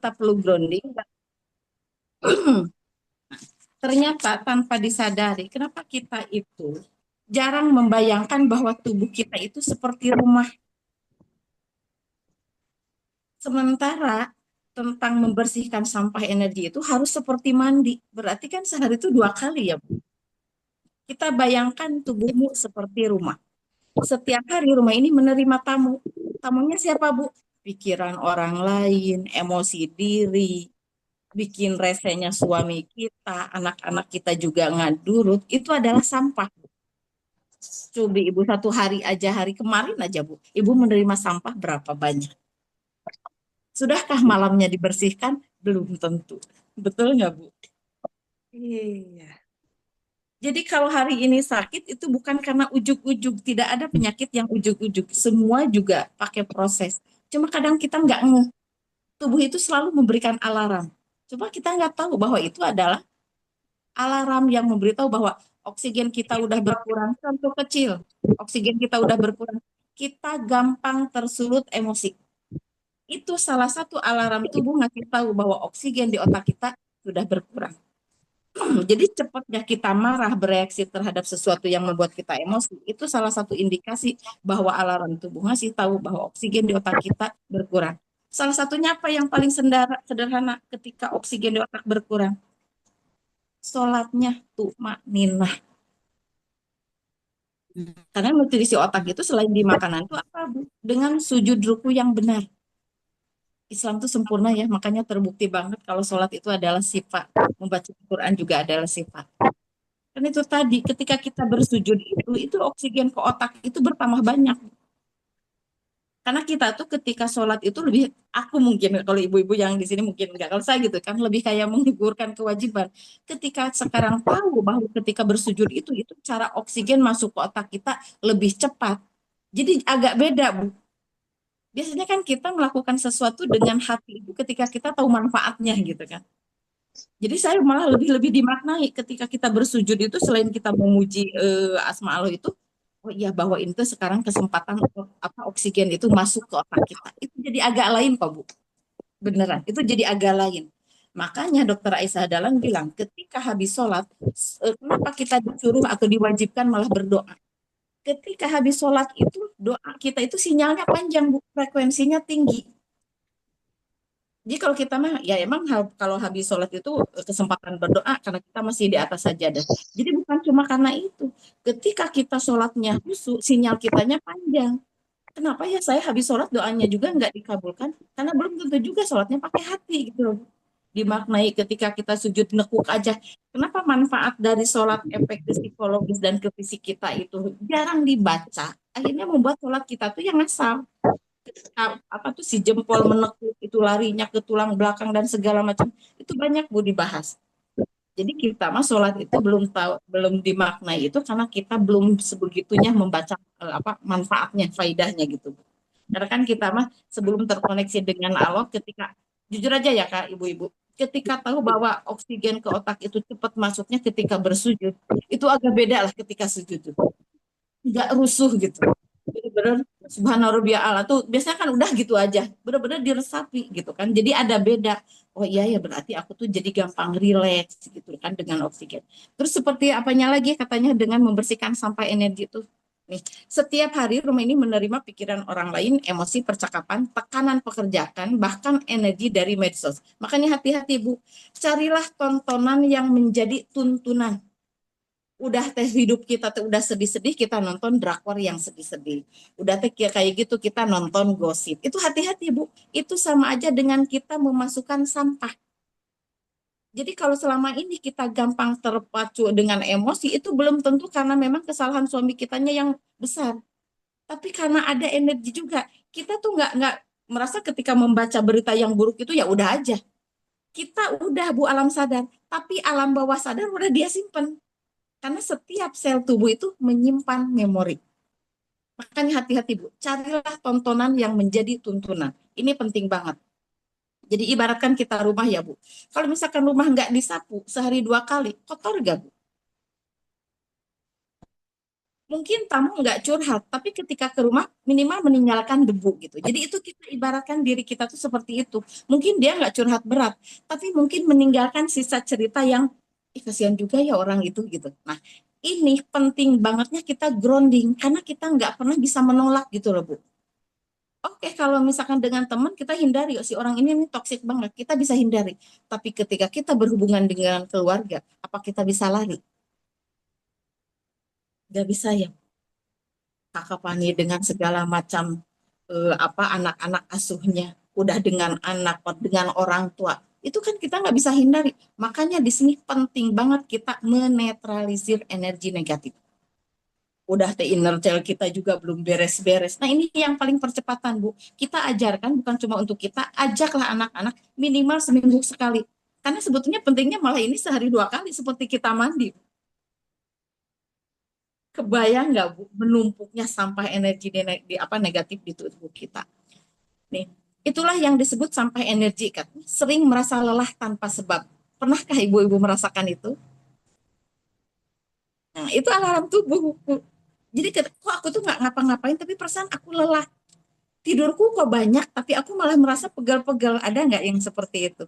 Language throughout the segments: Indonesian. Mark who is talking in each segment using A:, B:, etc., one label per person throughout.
A: kita perlu grounding. Ternyata tanpa disadari, kenapa kita itu jarang membayangkan bahwa tubuh kita itu seperti rumah. Sementara tentang membersihkan sampah energi itu harus seperti mandi. Berarti kan sehari itu 2 kali ya, Bu. Kita bayangkan tubuhmu seperti rumah. Setiap hari rumah ini menerima tamu. Tamunya siapa, Bu? Pikiran orang lain, emosi diri, bikin resenya suami kita, anak-anak kita juga ngadurut. Itu adalah sampah. Coba Ibu satu hari aja, hari kemarin aja, Bu. Ibu menerima sampah berapa banyak? Sudahkah malamnya dibersihkan? Belum tentu. Betul nggak, Bu? Iya. Jadi kalau hari ini sakit itu bukan karena ujuk-ujuk, tidak ada penyakit yang ujuk-ujuk. Semua juga pakai proses. Cuma kadang kita nggak ngeh. Tubuh itu selalu memberikan alarm. Coba kita nggak tahu bahwa itu adalah alarm yang memberitahu bahwa oksigen kita udah berkurang. Contoh kecil, oksigen kita udah berkurang. Kita gampang tersulut emosi. Itu salah satu alarm tubuh ngasih tahu bahwa oksigen di otak kita sudah berkurang. Jadi cepatnya kita marah bereaksi terhadap sesuatu yang membuat kita emosi, itu salah satu indikasi bahwa alarm tubuh ngasih tahu bahwa oksigen di otak kita berkurang. Salah satunya apa yang paling sederhana ketika oksigen di otak berkurang? Sholatnya tumakninah. Karena nutrisi otak itu selain di makanan itu apa, Bu? Dengan sujud ruku yang benar. Islam itu sempurna ya, makanya terbukti banget kalau sholat itu adalah sifat. Membaca Al-Quran juga adalah sifat. Dan itu tadi, ketika kita bersujud itu oksigen ke otak itu bertambah banyak. Karena kita tuh ketika sholat itu lebih, aku mungkin, kalau ibu-ibu yang di sini mungkin enggak, kalau saya gitu kan, lebih kayak menggugurkan kewajiban. Ketika sekarang tahu bahwa ketika bersujud itu cara oksigen masuk ke otak kita lebih cepat. Jadi agak beda, Bu. Biasanya kan kita melakukan sesuatu dengan hati itu ketika kita tahu manfaatnya gitu kan. Jadi saya malah lebih-lebih dimaknai ketika kita bersujud itu selain kita memuji asma Allah itu, oh iya bahwa itu sekarang kesempatan apa oksigen itu masuk ke otak kita. Itu jadi agak lain kok Bu. Beneran, itu jadi agak lain. Makanya Dokter Aisyah Dahlan bilang ketika habis sholat, kenapa kita disuruh atau diwajibkan malah berdoa? Ketika habis sholat itu doa kita itu sinyalnya panjang Bu, frekuensinya tinggi. Jadi kalau kita mah ya emang kalau habis sholat itu kesempatan berdoa karena kita masih di atas sajadah. Jadi bukan cuma karena itu. Ketika kita sholatnya khusyuk, sinyal kitanya panjang. Kenapa ya saya habis sholat doanya juga nggak dikabulkan? Karena belum tentu juga sholatnya pakai hati gitu loh. Dimaknai ketika kita sujud nekuk aja. Kenapa manfaat dari sholat efek ke psikologis dan ke fisik kita itu jarang dibaca? Akhirnya membuat sholat kita tuh yang asal apa tuh si jempol menekuk itu larinya ke tulang belakang dan segala macam itu banyak Bu dibahas. Jadi kita mah sholat itu belum tahu belum dimaknai itu karena kita belum sebegitunya membaca apa manfaatnya, faidahnya gitu. Karena kan kita mah sebelum terkoneksi dengan Allah ketika jujur aja ya Kak Ibu-ibu, ketika tahu bahwa oksigen ke otak itu cepat masuknya ketika bersujud, itu agak beda lah ketika sujud tuh. Nggak rusuh gitu. Bener-bener subhana rabbiyal a'la tuh biasanya kan udah gitu aja. Bener-bener diresapi gitu kan. Jadi ada beda. Oh iya ya berarti aku tuh jadi gampang rileks gitu kan dengan oksigen. Terus seperti apanya lagi katanya dengan membersihkan sampah energi itu. Nih, setiap hari rumah ini menerima pikiran orang lain, emosi, percakapan, tekanan pekerjaan, bahkan energi dari medsos. Makanya hati-hati Bu, carilah tontonan yang menjadi tuntunan udah teh hidup kita tuh udah sedih-sedih kita nonton drakor yang sedih-sedih. Udah teh kayak gitu kita nonton gosip. Itu hati-hati Bu. Itu sama aja dengan kita memasukkan sampah. Jadi kalau selama ini kita gampang terpacu dengan emosi itu belum tentu karena memang kesalahan suami kitanya yang besar. Tapi karena ada energi juga. Kita tuh nggak merasa ketika membaca berita yang buruk itu ya udah aja. Kita udah Bu alam sadar, tapi alam bawah sadar udah dia simpen. Karena setiap sel tubuh itu menyimpan memori. Makanya hati-hati Bu, carilah tontonan yang menjadi tuntunan. Ini penting banget. Jadi ibaratkan kita rumah ya Bu. Kalau misalkan rumah nggak disapu sehari 2 kali, kotor gak Bu? Mungkin tamu nggak curhat, tapi ketika ke rumah minimal meninggalkan debu gitu. Jadi itu kita ibaratkan diri kita tuh seperti itu. Mungkin dia nggak curhat berat, tapi mungkin meninggalkan sisa cerita yang ih kasihan juga ya orang itu gitu. Nah, ini penting bangetnya kita grounding karena kita nggak pernah bisa menolak gitu loh Bu. Oke, kalau misalkan dengan teman kita hindari, "Oh, si orang ini nih toksik banget, kita bisa hindari. Tapi ketika kita berhubungan dengan keluarga, apa kita bisa lari? Gak bisa ya. Kakak Fani dengan segala macam apa anak-anak asuhnya, udah dengan anak, dengan orang tua, itu kan kita nggak bisa hindari. Makanya di sini penting banget kita menetralisir energi negatif. Udah the inner child kita juga belum beres-beres. Nah ini yang paling percepatan Bu. Kita ajarkan bukan cuma untuk kita, ajaklah anak-anak minimal seminggu sekali. Karena sebetulnya pentingnya malah ini sehari 2 kali seperti kita mandi. Kebayang nggak Bu menumpuknya sampah energi di apa negatif di tubuh kita. Nih, itulah yang disebut sampah energi kan. Sering merasa lelah tanpa sebab. Pernahkah ibu-ibu merasakan itu? Nah, itu alarm tubuh. Jadi kok aku tuh nggak ngapa-ngapain tapi perasaan aku lelah. Tidurku kok banyak tapi aku malah merasa pegal-pegal. Ada nggak yang seperti itu?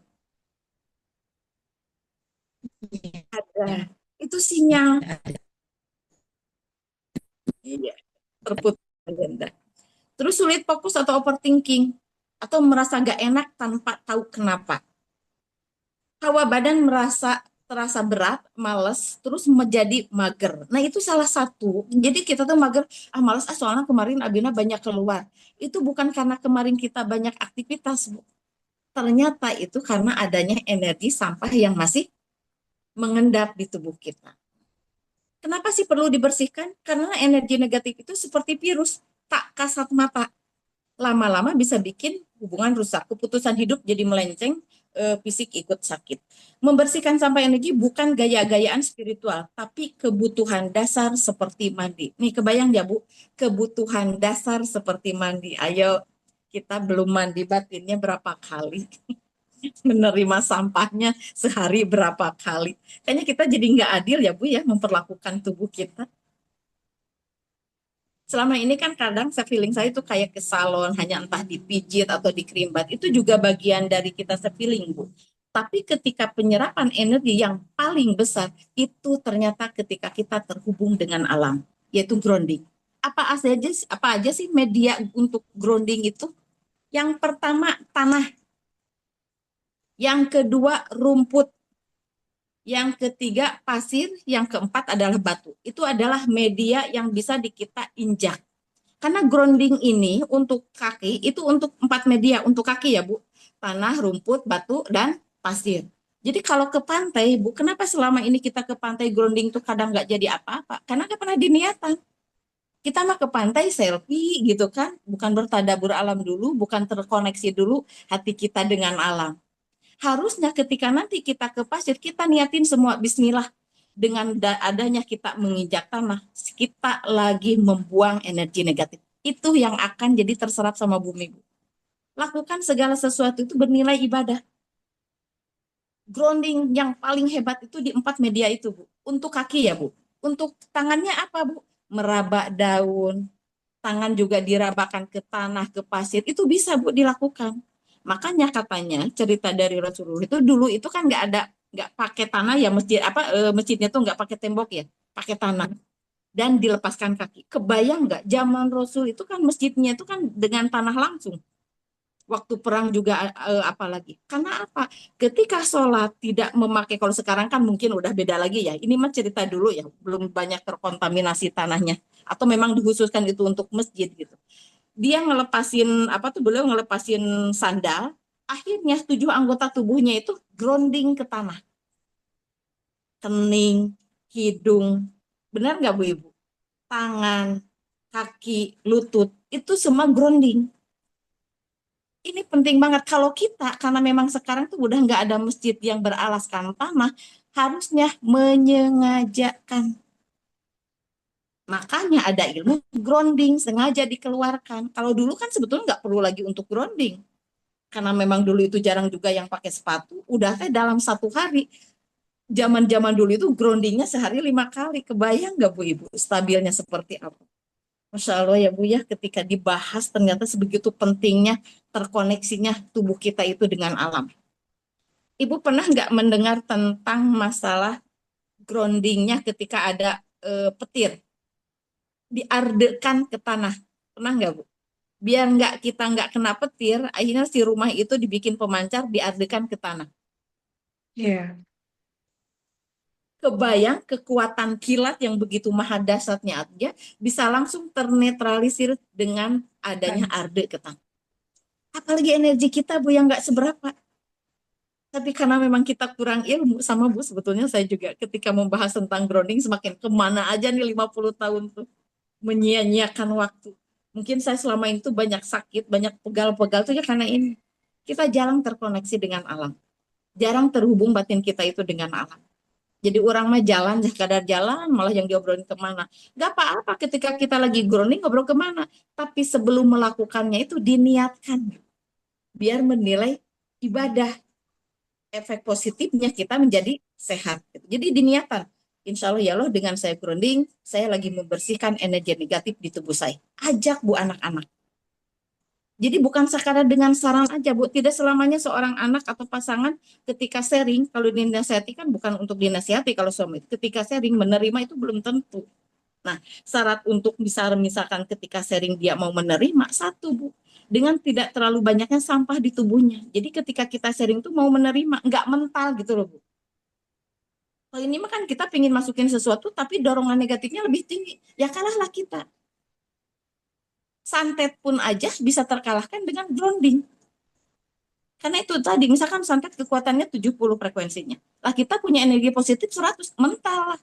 A: Ada. Itu sinyal. Iya, terputus agenda. Terus sulit fokus atau overthinking atau merasa nggak enak tanpa tahu kenapa. Hawa badan terasa berat, males, terus menjadi mager. Nah itu salah satu. Jadi kita tuh mager, males soalnya kemarin Abina banyak keluar. Itu bukan karena kemarin kita banyak aktivitas, Bu. Ternyata itu karena adanya energi sampah yang masih mengendap di tubuh kita. Kenapa sih perlu dibersihkan? Karena energi negatif itu seperti virus, tak kasat mata. Lama-lama bisa bikin hubungan rusak, keputusan hidup jadi melenceng, fisik ikut sakit. Membersihkan sampah energi bukan gaya-gayaan spiritual, tapi kebutuhan dasar seperti mandi. Nih kebayang ya Bu, kebutuhan dasar seperti mandi. Ayo kita belum mandi batinnya berapa kali, menerima sampahnya sehari berapa kali. Kayaknya kita jadi nggak adil ya Bu ya memperlakukan tubuh kita. Selama ini kan kadang saya feeling saya itu kayak ke salon hanya entah dipijit atau dikrimbat itu juga bagian dari kita feeling Bu. Tapi ketika penyerapan energi yang paling besar itu ternyata ketika kita terhubung dengan alam, yaitu grounding. Apa aja sih media untuk grounding itu? Yang pertama tanah, yang kedua rumput, yang ketiga pasir, yang keempat adalah batu. Itu adalah media yang bisa kita injak. Karena grounding ini untuk kaki, itu untuk 4 media, untuk kaki ya Bu. Tanah, rumput, batu, dan pasir. Jadi kalau ke pantai, Bu, kenapa selama ini kita ke pantai grounding tuh kadang nggak jadi apa-apa? Karena nggak pernah diniatan. Kita mah ke pantai selfie gitu kan, bukan bertadabur alam dulu, bukan terkoneksi dulu hati kita dengan alam. Harusnya ketika nanti kita ke pasir, kita niatin semua bismillah. Dengan adanya kita menginjak tanah, kita lagi membuang energi negatif. Itu yang akan jadi terserap sama bumi, Bu. Lakukan segala sesuatu itu bernilai ibadah. Grounding yang paling hebat itu di 4 media itu, Bu. Untuk kaki ya, Bu. Untuk tangannya apa, Bu? Meraba daun, tangan juga dirabakan ke tanah, ke pasir, itu bisa Bu dilakukan. Makanya katanya cerita dari Rasulullah itu dulu itu kan nggak pakai tanah ya masjid masjidnya tuh nggak pakai tembok ya, pakai tanah dan dilepaskan kaki. Kebayang nggak zaman Rasul itu kan masjidnya itu kan dengan tanah langsung. Waktu perang juga apalagi. Karena apa? Ketika sholat tidak memakai, kalau sekarang kan mungkin udah beda lagi ya. Ini mah cerita dulu ya, belum banyak terkontaminasi tanahnya. Atau memang dikhususkan itu untuk masjid gitu. Dia ngelepasin, apa tuh beliau ngelepasin sandal, akhirnya 7 anggota tubuhnya itu grounding ke tanah. Kening, hidung, benar nggak Bu Ibu? Tangan, kaki, lutut, itu semua grounding. Ini penting banget kalau kita, karena memang sekarang tuh udah nggak ada masjid yang beralaskan tanah, harusnya menyengajakan. Makanya ada ilmu grounding, sengaja dikeluarkan. Kalau dulu kan sebetulnya nggak perlu lagi untuk grounding. Karena memang dulu itu jarang juga yang pakai sepatu, udah teh dalam 1 hari Zaman-zaman dulu itu groundingnya sehari 5 kali. Kebayang nggak Bu Ibu stabilnya seperti apa? Masya Allah ya Bu ya, ketika dibahas ternyata sebegitu pentingnya terkoneksinya tubuh kita itu dengan alam. Ibu pernah nggak mendengar tentang masalah groundingnya ketika ada petir diardekan ke tanah? Pernah nggak Bu? Biar nggak kita nggak kena petir, akhirnya si rumah itu dibikin pemancar, diardekan ke tanah.
B: Iya.
A: Kebayang kekuatan kilat yang begitu maha dahsyatnya aja bisa langsung ternetralisir dengan adanya
B: Kan.
A: arde ke tanah. Apalagi energi kita Bu yang nggak seberapa. Tapi karena memang kita kurang ilmu sama Bu, sebetulnya saya juga ketika membahas tentang grounding semakin kemana aja nih 50 tahun tuh menyia-nyiakan waktu. Mungkin saya selama itu banyak sakit, banyak pegal-pegal tuh ya karena ini. Kita jarang terkoneksi dengan alam. Jarang terhubung batin kita itu dengan alam. Jadi orang mah jalan, sekadar jalan, malah yang diobrolin kemana. Gak apa-apa ketika kita lagi grounding ngobrol kemana. Tapi sebelum melakukannya itu diniatkan. Biar menilai ibadah efek positifnya kita menjadi sehat. Jadi diniatan. Insya Allah ya Allah dengan saya grounding, saya lagi membersihkan energi negatif di tubuh saya. Ajak Bu anak-anak. Jadi bukan sekadar dengan saran aja Bu, tidak selamanya seorang anak atau pasangan ketika sharing, kalau dinasihati kan bukan untuk dinasihati kalau suami, ketika sharing menerima itu belum tentu. Nah, syarat untuk misalkan ketika sharing dia mau menerima, satu Bu, dengan tidak terlalu banyaknya sampah di tubuhnya. Jadi ketika kita sharing tuh mau menerima, nggak mental gitu loh Bu. Kalau ini mah kan kita pingin masukin sesuatu tapi dorongan negatifnya lebih tinggi. Ya kalahlah kita. Santet pun aja bisa terkalahkan dengan grounding. Karena itu tadi, misalkan santet kekuatannya 70 frekuensinya. Lah kita punya energi positif 100, mental lah.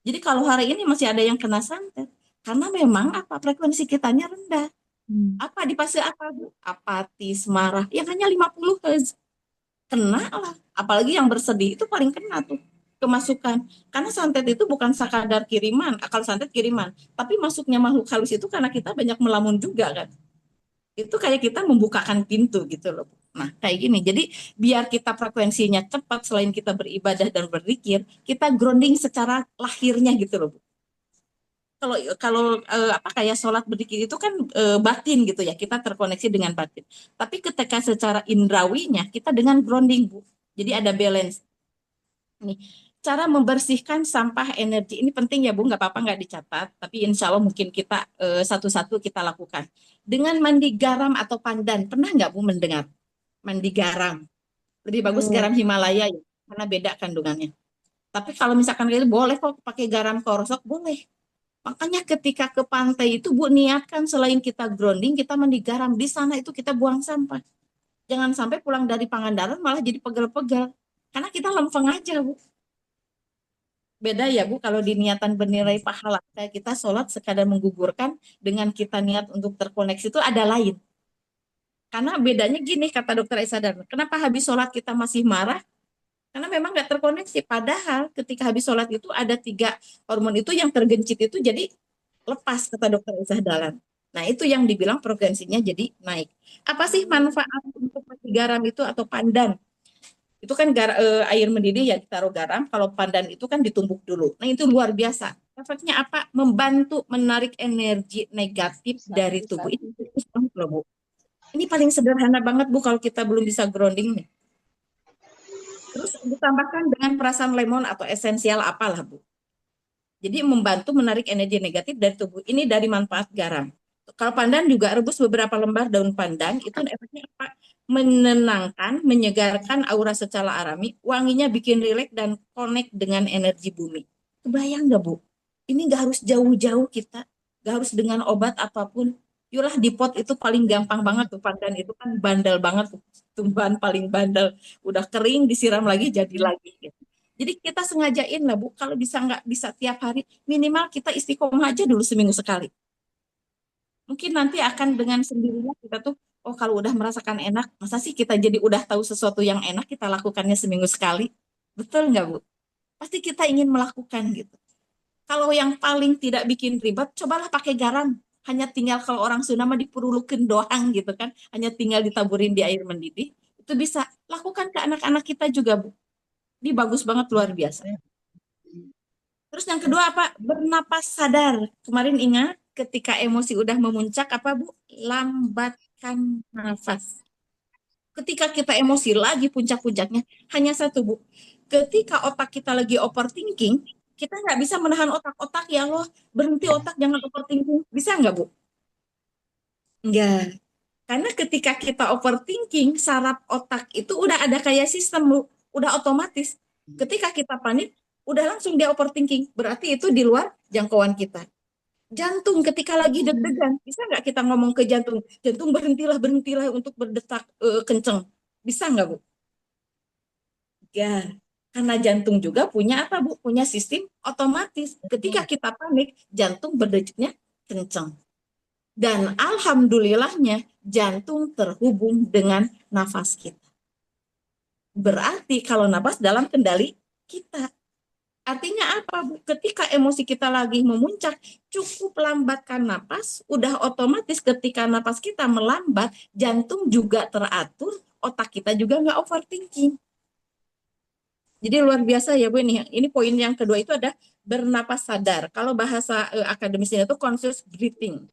A: Jadi kalau hari ini masih ada yang kena santet, karena memang apa frekuensi kitanya rendah.
B: Hmm.
A: Apa di fase apa Bu? Apatis, marah, yang hanya 50 Hz. Kena lah. Apalagi yang bersedih itu paling kena tuh kemasukan. Karena santet itu bukan sekadar kiriman, akal santet kiriman. Tapi masuknya makhluk halus itu karena kita banyak melamun juga kan. Itu kayak kita membukakan pintu gitu loh. Nah, kayak gini. Jadi biar kita frekuensinya cepat selain kita beribadah dan berzikir, kita grounding secara lahirnya gitu loh. Kalau kalau apa kayak sholat berzikir itu kan batin gitu ya, kita terkoneksi dengan batin. Tapi ketika secara indrawinya kita dengan grounding Bu. Jadi ada balance. Nih, cara membersihkan sampah energi ini penting ya Bu, nggak apa-apa nggak dicatat, tapi insya Allah mungkin kita satu-satu kita lakukan. Dengan mandi garam atau pandan, pernah nggak Bu mendengar? Mandi garam, lebih bagus garam
B: Belum.
A: Himalaya ya, karena beda kandungannya. Tapi kalau misalkan itu boleh kok pakai garam korosok, boleh. Makanya ketika ke pantai itu Bu, niatkan selain kita grounding, kita mandi garam. Di sana itu kita buang sampah. Jangan sampai pulang dari Pangandaran malah jadi pegel-pegel. Karena kita lempeng aja Bu. Beda ya Bu, kalau diniatan bernilai pahala. Kayak kita sholat sekadar menggugurkan, dengan kita niat untuk terkoneksi itu ada lain. Karena bedanya gini, kata dokter Isadar, kenapa habis sholat kita masih marah? Karena memang nggak terkoneksi. Padahal ketika habis sholat itu ada 3 hormon itu yang tergencit itu jadi lepas, kata dokter Isadar. Nah itu yang dibilang frekuensinya jadi naik. Apa sih manfaat untuk mati garam itu atau pandan? Itu kan air mendidih ya ditaruh garam, kalau pandan itu kan ditumbuk dulu. Nah itu luar biasa. Efeknya apa? Membantu menarik energi negatif dari tubuh. Ini bagus banget loh Bu. Ini paling sederhana banget Bu kalau kita belum bisa grounding nih. Terus ditambahkan dengan perasan lemon atau esensial apalah Bu. Jadi membantu menarik energi negatif dari tubuh. Ini dari manfaat garam. Kalau pandan juga rebus beberapa lembar daun pandan, itu efeknya apa? Menenangkan, menyegarkan aura secara alami, wanginya bikin rileks dan connect dengan energi bumi. Kebayang nggak Bu? Ini nggak harus jauh-jauh kita, nggak harus dengan obat apapun. Yulah di pot itu paling gampang banget tuh pandan itu kan bandel banget tuh, tumbuhan paling bandel. Udah kering disiram lagi jadi lagi. Gitu. Jadi kita sengajain lah Bu, kalau bisa nggak bisa tiap hari, minimal kita istiqomah aja dulu seminggu sekali. Mungkin nanti akan dengan sendirinya kita tuh, oh kalau udah merasakan enak, masa sih kita jadi udah tahu sesuatu yang enak, kita lakukannya seminggu sekali. Betul nggak Bu? Pasti kita ingin melakukan gitu. Kalau yang paling tidak bikin ribet, cobalah pakai garam. Hanya tinggal kalau orang Sunda mah dipurulukeun doang gitu kan. Hanya tinggal ditaburin di air mendidih. Itu bisa lakukan ke anak-anak kita juga Bu. Ini bagus banget, luar biasa. Terus yang kedua apa? Bernapas sadar. Kemarin ingat ketika emosi udah memuncak apa Bu? Lambatkan nafas. Ketika kita emosi lagi puncak-puncaknya, hanya satu Bu. Ketika otak kita lagi overthinking, kita nggak bisa menahan otak-otak, ya Allah, berhenti otak, jangan overthinking. Bisa nggak Bu? Enggak. Karena ketika kita overthinking, saraf otak itu udah ada kayak sistem, Bu. Udah otomatis. Ketika kita panik, udah langsung dia overthinking. Berarti itu di luar jangkauan kita. Jantung ketika lagi deg-degan, bisa nggak kita ngomong ke jantung, jantung berhentilah, berhentilah untuk berdetak kenceng. Bisa nggak, Bu? Ya, karena jantung juga punya apa, Bu? Punya sistem otomatis. Ketika kita panik, jantung berdecitnya kenceng. Dan alhamdulillahnya, jantung terhubung dengan nafas kita. Berarti kalau nafas dalam kendali kita. Artinya apa, Bu? Ketika emosi kita lagi memuncak, cukup lambatkan napas, udah otomatis ketika napas kita melambat, jantung juga teratur, otak kita juga nggak overthinking. Jadi luar biasa ya Bu ini. Ini poin yang kedua itu ada bernapas sadar. Kalau bahasa akademisnya itu conscious breathing.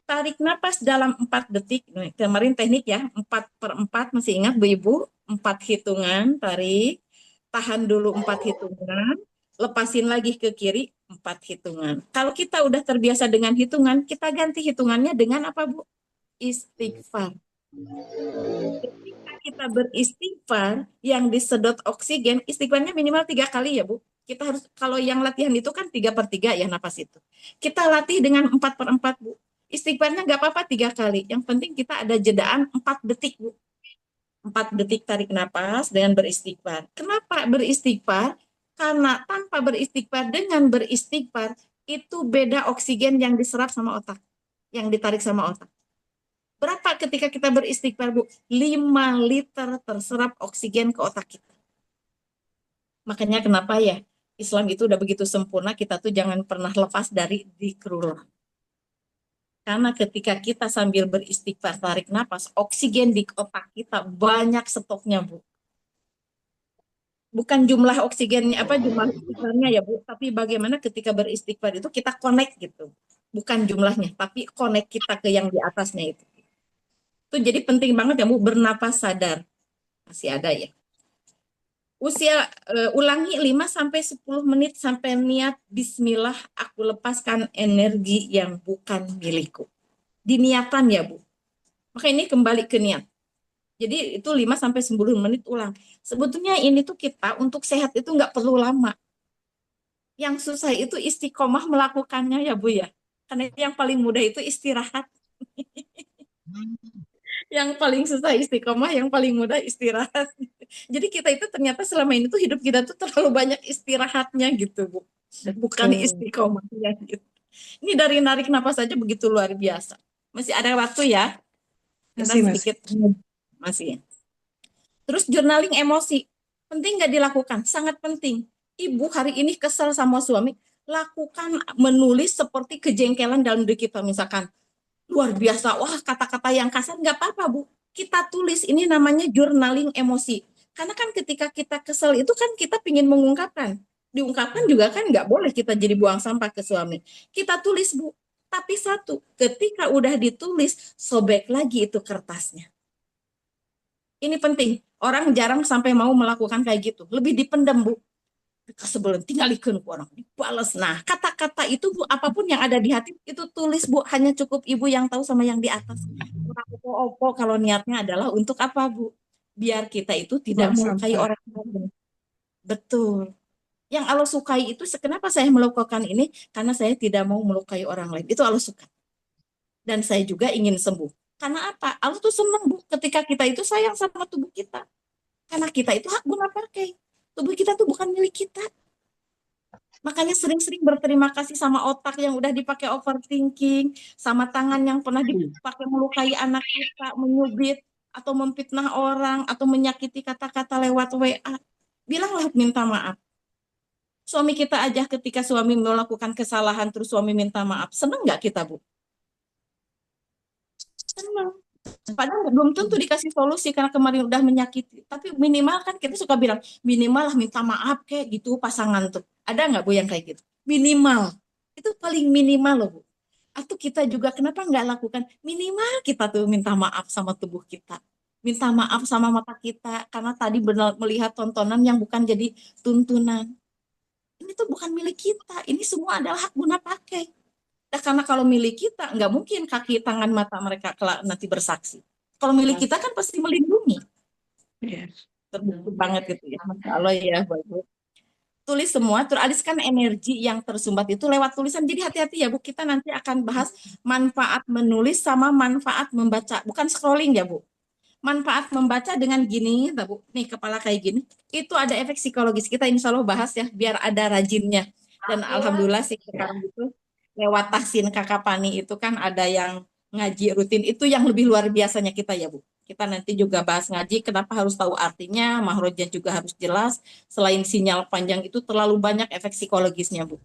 A: Tarik napas dalam 4 detik. Nah, kemarin teknik ya, 4 per 4 masih ingat Bu Ibu? 4 hitungan, tarik. Tahan dulu 4 hitungan. Lepasin lagi ke kiri 4 hitungan. Kalau kita udah terbiasa dengan hitungan, kita ganti hitungannya dengan apa Bu? Istighfar. Ketika kita beristighfar, yang disedot oksigen, istighfarnya minimal 3 kali ya Bu. Kita harus, kalau yang latihan itu kan 3/3 ya napas itu. Kita latih dengan 4/4 Bu. Istighfarnya nggak apa-apa 3 kali. Yang penting kita ada jedaan 4 detik Bu. 4 detik tarik napas dengan beristighfar. Kenapa beristighfar? Karena tanpa beristighfar dengan beristighfar itu beda oksigen yang diserap sama otak, yang ditarik sama otak. Berapa ketika kita beristighfar, Bu? 5 liter terserap oksigen ke otak kita. Makanya kenapa ya Islam itu udah begitu sempurna, kita tuh jangan pernah lepas dari zikrullah. Karena ketika kita sambil beristighfar tarik napas, oksigen di otak kita banyak stoknya, Bu. Bukan jumlah oksigennya apa jumlah istighfarnya ya Bu, tapi bagaimana ketika beristighfar itu kita connect gitu. Bukan jumlahnya, tapi connect kita ke yang di atasnya itu. Itu jadi penting banget ya Bu bernapas sadar. Masih ada ya. Ulangi 5 sampai 10 menit sampai niat bismillah aku lepaskan energi yang bukan milikku. Diniatan ya Bu. Maka ini kembali ke niat. Jadi itu 5 sampai 10 menit ulang. Sebetulnya ini tuh kita untuk sehat itu nggak perlu lama. Yang susah itu istiqomah melakukannya ya Bu ya. Karena yang paling mudah itu istirahat. Yang paling susah istiqomah, yang paling mudah istirahat. Jadi kita itu ternyata selama ini tuh hidup kita tuh terlalu banyak istirahatnya gitu, Bu. Bukan
B: Betul.
A: istiqomahnya gitu. Ini dari narik napas saja begitu luar biasa. Masih ada waktu ya? Kita
B: Masih, masih.
A: sedikit masih. Terus journaling emosi. Penting nggak dilakukan? Sangat penting. Ibu hari ini kesel sama suami, lakukan menulis seperti kejengkelan dalam diri kita. Misalkan, luar biasa, wah kata-kata yang kasar nggak apa-apa Bu. Kita tulis, ini namanya journaling emosi. Karena kan ketika kita kesel itu kan kita ingin mengungkapkan. Diungkapkan juga kan nggak boleh kita jadi buang sampah ke suami. Kita tulis Bu. Tapi satu, ketika udah ditulis, sobek lagi itu kertasnya. Ini penting. Orang jarang sampai mau melakukan kayak gitu. Lebih dipendam, Bu. Sebelum tinggal ikut orang dibalas. Nah, kata-kata itu Bu, apapun yang ada di hati itu tulis Bu. Hanya cukup Ibu yang tahu sama yang di atas. Opo-opo kalau niatnya adalah untuk apa Bu? Biar kita itu tidak
B: Buang
A: melukai
B: sampah.
A: orang lain. Betul. Yang Allah sukai itu, kenapa saya melakukan ini? Karena saya tidak mau melukai orang lain. Itu Allah suka. Dan saya juga ingin sembuh. Karena apa? Allah tuh senang Bu ketika kita itu sayang sama tubuh kita. Karena kita itu hak guna pakai. Tubuh kita tuh bukan milik kita. Makanya sering-sering berterima kasih sama otak yang udah dipakai overthinking, sama tangan yang pernah dipakai melukai anak kita, menyubit, atau memfitnah orang, atau menyakiti kata-kata lewat WA. Bilanglah minta maaf. Suami kita aja ketika suami melakukan kesalahan terus suami minta maaf. Senang nggak kita, Bu? Senang. Padahal belum tentu dikasih solusi karena kemarin udah menyakiti. Tapi minimal kan kita suka bilang, minimal lah minta maaf kayak gitu pasangan tuh. Ada nggak Bu yang kayak gitu? Minimal. Itu paling minimal loh Bu. Atau kita juga kenapa nggak lakukan minimal kita tuh minta maaf sama tubuh kita. Minta maaf sama mata kita karena tadi benar melihat tontonan yang bukan jadi tuntunan. Ini tuh bukan milik kita. Ini semua adalah hak guna pakai. Nah, karena kalau milik kita, nggak mungkin kaki, tangan, mata mereka nanti bersaksi. Kalau milik kita kan pasti melindungi.
B: Iya.
A: Terbukti banget gitu ya. Masya Allah ya, Bu. Tulis semua, teralihkan energi yang tersumbat itu lewat tulisan. Jadi hati-hati ya, Bu. Kita nanti akan bahas manfaat menulis sama manfaat membaca. Bukan scrolling ya, Bu. Manfaat membaca dengan gini, Bu. Nih, kepala kayak gini. Itu ada efek psikologis. Kita insya Allah bahas ya, biar ada rajinnya. Dan alhamdulillah sih sekarang itu lewat Tahsin Kakak Pani itu kan ada yang ngaji rutin. Itu yang lebih luar biasanya kita ya, Bu. Kita nanti juga bahas ngaji, kenapa harus tahu artinya, mahrojnya juga harus jelas. Selain sinyal panjang itu terlalu banyak efek psikologisnya, Bu.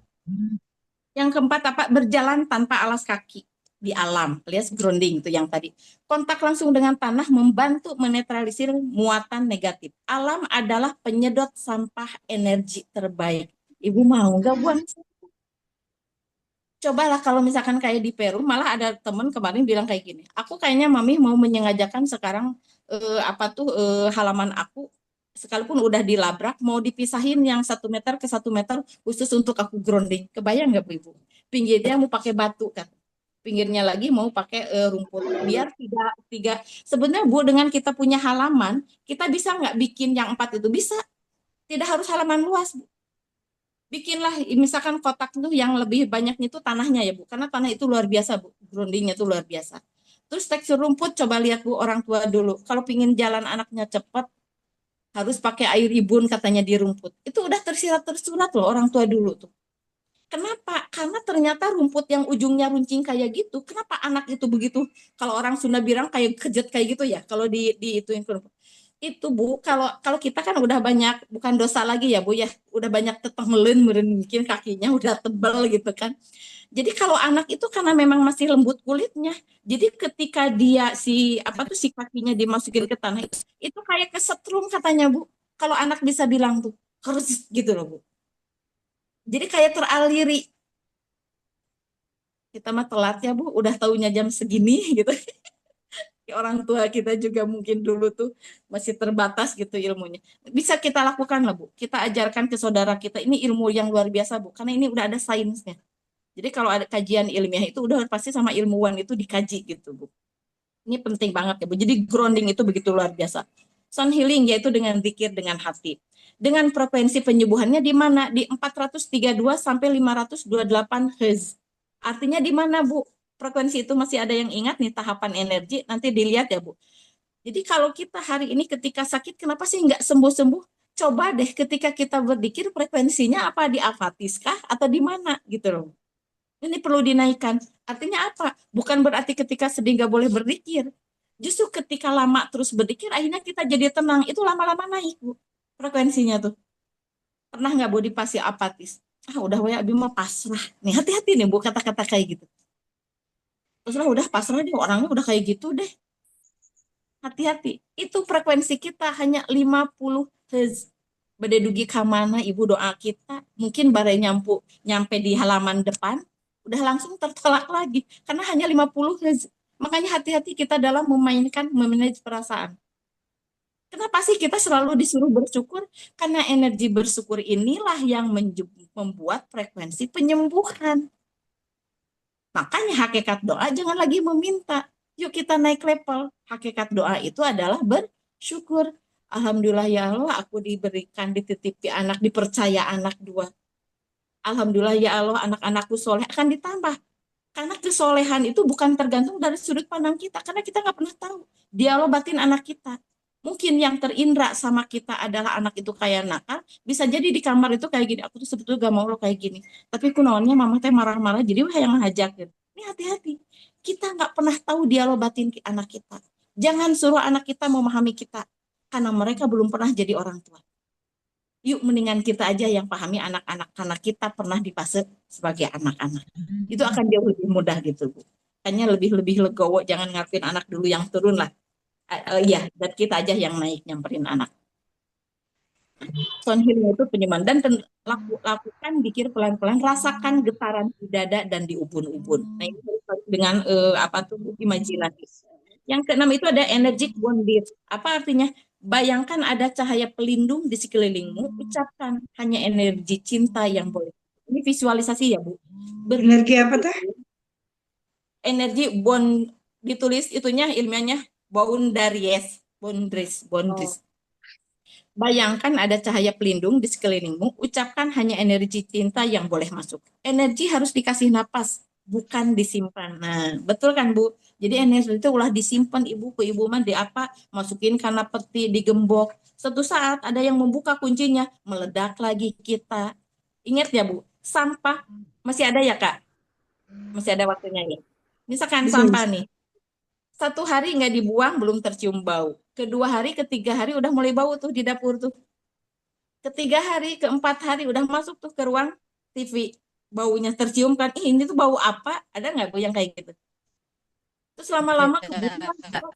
A: Yang keempat apa? Berjalan tanpa alas kaki di alam, alias grounding itu yang tadi. Kontak langsung dengan tanah membantu menetralisir muatan negatif. Alam adalah penyedot sampah energi terbaik. Ibu mau nggak buang? Cobalah kalau misalkan kayak di Peru, malah ada temen kemarin bilang kayak gini. Aku kayaknya mami mau menyengajakan sekarang halaman aku sekalipun udah dilabrak mau dipisahin yang 1 meter ke 1 meter khusus untuk aku grounding. Kebayang nggak Bu Ibu? Pinggirnya mau pakai batu kan? Pinggirnya lagi mau pakai rumput biar tiga tiga sebenarnya Bu dengan kita punya halaman kita bisa nggak bikin yang 4 itu bisa tidak harus halaman luas Bu. Bikinlah misalkan kotak itu yang lebih banyaknya itu tanahnya ya Bu karena tanah itu luar biasa Bu groundingnya itu luar biasa terus tekstur rumput coba lihat Bu orang tua dulu kalau pingin jalan anaknya cepat harus pakai air ibun katanya di rumput itu udah tersirat tersurat loh orang tua dulu tuh. Kenapa? Karena ternyata rumput yang ujungnya runcing kayak gitu. Kenapa anak itu begitu? Kalau orang Sunda bilang kayak kejet kayak gitu ya. Kalau di itu yang itu Bu, kalau kalau kita kan udah banyak bukan dosa lagi ya Bu ya. Udah banyak teteh melen, meren mungkin kakinya udah tebal gitu kan. Jadi kalau anak itu karena memang masih lembut kulitnya. Jadi ketika dia si apa tuh si kakinya dimasukin ke tanah itu kayak kesetrum katanya Bu. Kalau anak bisa bilang tuh harus gitu loh Bu. Jadi kayak teraliri kita mah telat ya Bu, udah taunya jam segini gitu. Orang tua kita juga mungkin dulu tuh masih terbatas gitu ilmunya. Bisa kita lakukan lah Bu, kita ajarkan ke saudara kita, ini ilmu yang luar biasa Bu, karena ini udah ada sainsnya. Jadi kalau ada kajian ilmiah itu udah pasti sama ilmuwan itu dikaji gitu Bu. Ini penting banget ya Bu, jadi grounding itu begitu luar biasa. Sound healing yaitu dengan zikir dengan hati. Dengan frekuensi penyembuhannya di mana? Di 432 sampai 528 Hz. Artinya di mana, Bu? Frekuensi itu masih ada yang ingat nih tahapan energi, nanti dilihat ya, Bu. Jadi kalau kita hari ini ketika sakit, kenapa sih nggak sembuh-sembuh? Coba deh ketika kita berzikir frekuensinya apa di afatis kah atau di mana gitu loh. Ini perlu dinaikkan. Artinya apa? Bukan berarti ketika sedih nggak boleh berzikir. Justru ketika lama terus berzikir, akhirnya kita jadi tenang. Itu lama-lama naik, Bu. Frekuensinya tuh. Pernah nggak Bu di fase apatis? Ah, udah ya, Abi mah pasrah. Nih, hati-hati nih, Bu, kata-kata kayak gitu. Terus lah udah pasrah deh, orangnya udah kayak gitu deh. Hati-hati. Itu frekuensi kita hanya 50 Hz. Bade dugi ka mana ibu doa kita, mungkin bare nyampe di halaman depan, udah langsung tertolak lagi. Karena hanya 50 Hz. Makanya hati-hati kita dalam memainkan, memanage perasaan. Kenapa sih kita selalu disuruh bersyukur? Karena energi bersyukur inilah yang membuat frekuensi penyembuhan. Makanya hakikat doa jangan lagi meminta. Yuk kita naik level. Hakikat doa itu adalah bersyukur. Alhamdulillah ya Allah, aku diberikan, dititipi anak, dipercaya anak dua. Alhamdulillah ya Allah, anak-anakku soleh akan ditambah. Karena kesolehan itu bukan tergantung dari sudut pandang kita. Karena kita nggak pernah tahu dialog batin anak kita. Mungkin yang terindra sama kita adalah anak itu kayak nakal. Bisa jadi di kamar itu kayak gini. Aku tuh sebetulnya gak mau lo kayak gini. Tapi kunaonnya mama teh marah-marah. Jadi wah yang ngajakin. Ini hati-hati. Kita nggak pernah tahu dialog batin anak kita. Jangan suruh anak kita memahami kita. Karena mereka belum pernah jadi orang tua. Yuk mendingan kita aja yang pahami anak-anak. Karena kita pernah di fase sebagai anak-anak. Itu akan jauh lebih mudah gitu, Bu. Kayaknya lebih legowo, jangan ngakuin anak dulu yang turun lah. Ya, dan kita aja yang naik nyamperin anak. Sound healing itu penyembuhan dan lakukan dikir pelan-pelan, rasakan getaran di dada dan di ubun-ubun. Nah ini dengan apa tuh imajinasi. Yang keenam itu ada energetic bondage. Apa artinya? Bayangkan ada cahaya pelindung di sekelilingmu, ucapkan hanya energi cinta yang boleh. Ini visualisasi ya Bu.
B: Energi apa tuh?
A: Energi bond, ditulis itunya ilmiahnya boundaries, boundaries, boundaries.
B: Oh,
A: Bayangkan ada cahaya pelindung di sekelilingmu, ucapkan hanya energi cinta yang boleh masuk. Energi harus dikasih napas, bukan disimpan. Nah, betul kan Bu? Jadi energi itu ulah disimpan ibu ke ibu mah di apa? Masukin karena peti, digembok. Suatu saat ada yang membuka kuncinya, meledak lagi kita. Ingat ya Bu, sampah masih ada ya Kak? Masih ada waktunya ya. Misalkan
B: bisa,
A: sampah
B: bisa.
A: nih, satu hari nggak dibuang belum tercium bau. Kedua hari, ketiga hari udah mulai bau tuh di dapur tuh. Ketiga hari, keempat hari udah masuk tuh ke ruang TV. Baunya tercium kan, ih ini tuh bau apa? Ada nggak Bu yang kayak gitu? Terus lama-lama kebutuhan,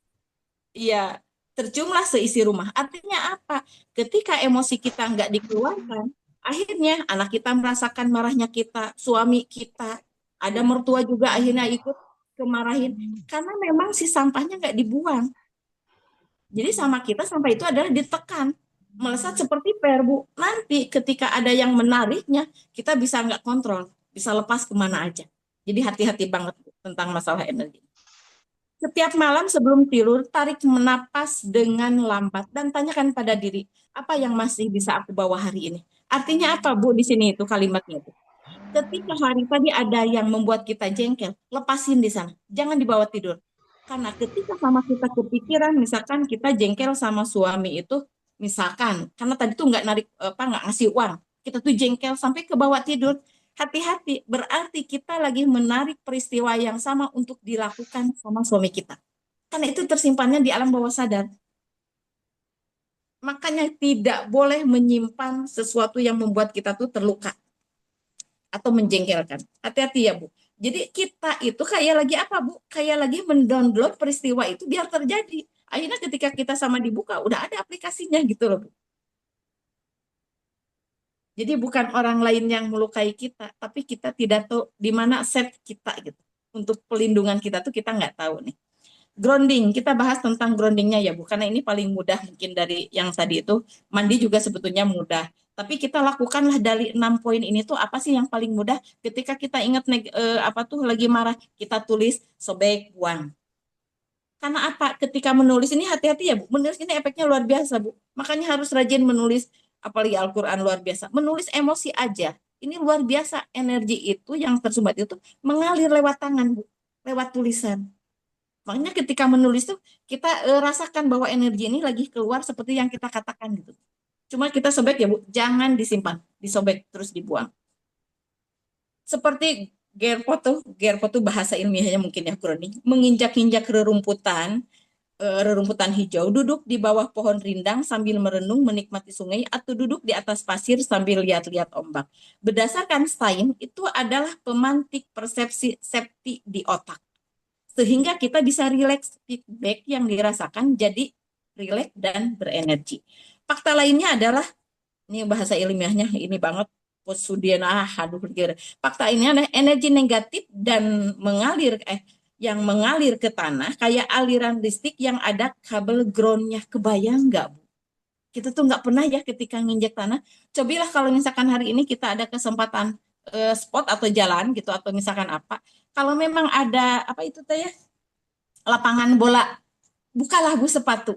A: iya, terciumlah seisi rumah. Artinya apa? Ketika emosi kita nggak dikeluarkan, akhirnya anak kita merasakan marahnya kita, suami kita, ada mertua juga akhirnya ikut kemarahin. Karena memang si sampahnya nggak dibuang. Jadi sama kita sampah itu adalah ditekan, melesat seperti per Bu. Nanti ketika ada yang menariknya, kita bisa nggak kontrol, bisa lepas kemana aja. Jadi hati-hati banget Bu, tentang masalah energi. Setiap malam sebelum tidur, tarik menapas dengan lambat dan tanyakan pada diri, apa yang masih bisa aku bawa hari ini? Artinya apa Bu di sini itu kalimatnya itu? Ketika hari tadi ada yang membuat kita jengkel, lepasin di sana. Jangan dibawa tidur. Karena ketika sama kita kepikiran, misalkan kita jengkel sama suami itu, misalkan, karena tadi tuh nggak narik apa nggak ngasih uang, kita tuh jengkel sampai ke bawah tidur. Hati-hati, berarti kita lagi menarik peristiwa yang sama untuk dilakukan sama suami kita. Karena itu tersimpannya di alam bawah sadar. Makanya tidak boleh menyimpan sesuatu yang membuat kita tuh terluka atau menjengkelkan. Hati-hati ya Bu. Jadi kita itu kayak lagi apa Bu? Kayak lagi mendownload peristiwa itu biar terjadi. Akhirnya ketika kita sama dibuka udah ada aplikasinya gitu loh Bu. Jadi bukan orang lain yang melukai kita, tapi kita tidak tahu di mana set kita gitu. Untuk pelindungan kita tuh kita nggak tahu nih. Grounding, kita bahas tentang groundingnya ya Bu, karena ini paling mudah mungkin dari yang tadi itu. Mandi juga sebetulnya mudah. Tapi kita lakukanlah dari 6 poin ini tuh apa sih yang paling mudah? Ketika kita ingat apa tuh lagi marah, kita tulis sobek buang. Karena apa? Ketika menulis ini hati-hati ya Bu. Menulis ini efeknya luar biasa Bu. Makanya harus rajin menulis, apalagi Al-Quran luar biasa. Menulis emosi aja. Ini luar biasa energi itu yang tersumbat itu mengalir lewat tangan Bu, lewat tulisan. Makanya ketika menulis tuh kita rasakan bahwa energi ini lagi keluar seperti yang kita katakan gitu. Cuma kita sobek ya Bu, jangan disimpan, disobek terus dibuang. Seperti gerpo tuh bahasa ilmiahnya mungkin ya Kurni, menginjak-injak rerumputan hijau, duduk di bawah pohon rindang sambil merenung menikmati sungai atau duduk di atas pasir sambil lihat-lihat ombak. Berdasarkan sains itu adalah pemantik persepsi septi di otak sehingga kita bisa rileks feedback yang dirasakan jadi rileks dan berenergi. Fakta lainnya adalah ini bahasa ilmiahnya ini banget posudian aduh fakta ini adalah energi negatif dan yang mengalir ke tanah kayak aliran listrik yang ada kabel groundnya kebayang nggak Bu? Kita tuh nggak pernah ya ketika nginjek tanah. Cobalah kalau misalkan hari ini kita ada kesempatan spot atau jalan gitu atau misalkan apa, kalau memang ada apa itu teh ya lapangan bola, bukalah Bu sepatu.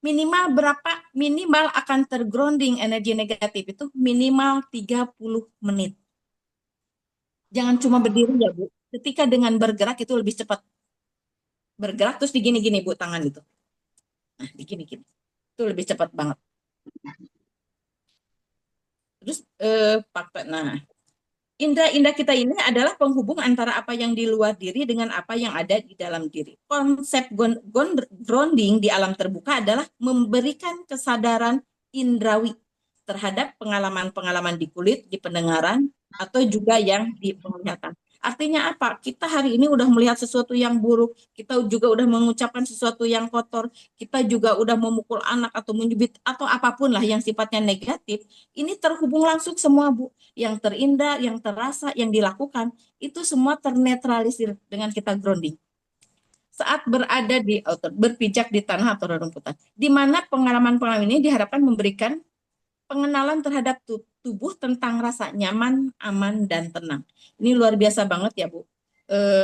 A: Minimal berapa? Minimal akan tergrounding energi negatif itu minimal 30 menit. Jangan cuma berdiri ya Bu. Ketika dengan bergerak itu lebih cepat. Bergerak terus digini-gini Bu tangan itu. Nah, digini-gini. Itu lebih cepat banget. Terus nah, indera-indera kita ini adalah penghubung antara apa yang di luar diri dengan apa yang ada di dalam diri. Konsep grounding di alam terbuka adalah memberikan kesadaran indrawi terhadap pengalaman-pengalaman di kulit, di pendengaran, atau juga yang di penglihatan. Artinya apa? Kita hari ini udah melihat sesuatu yang buruk, kita juga udah mengucapkan sesuatu yang kotor, kita juga udah memukul anak atau menyubit atau apapun lah yang sifatnya negatif. Ini terhubung langsung semua, Bu. Yang terindah, yang terasa, yang dilakukan, itu semua ternetralisir dengan kita grounding saat berada di atau berpijak di tanah atau rerumputan, di mana pengalaman-pengalaman ini diharapkan memberikan pengenalan terhadap tubuh tentang rasa nyaman, aman, dan tenang. Ini luar biasa banget ya, Bu.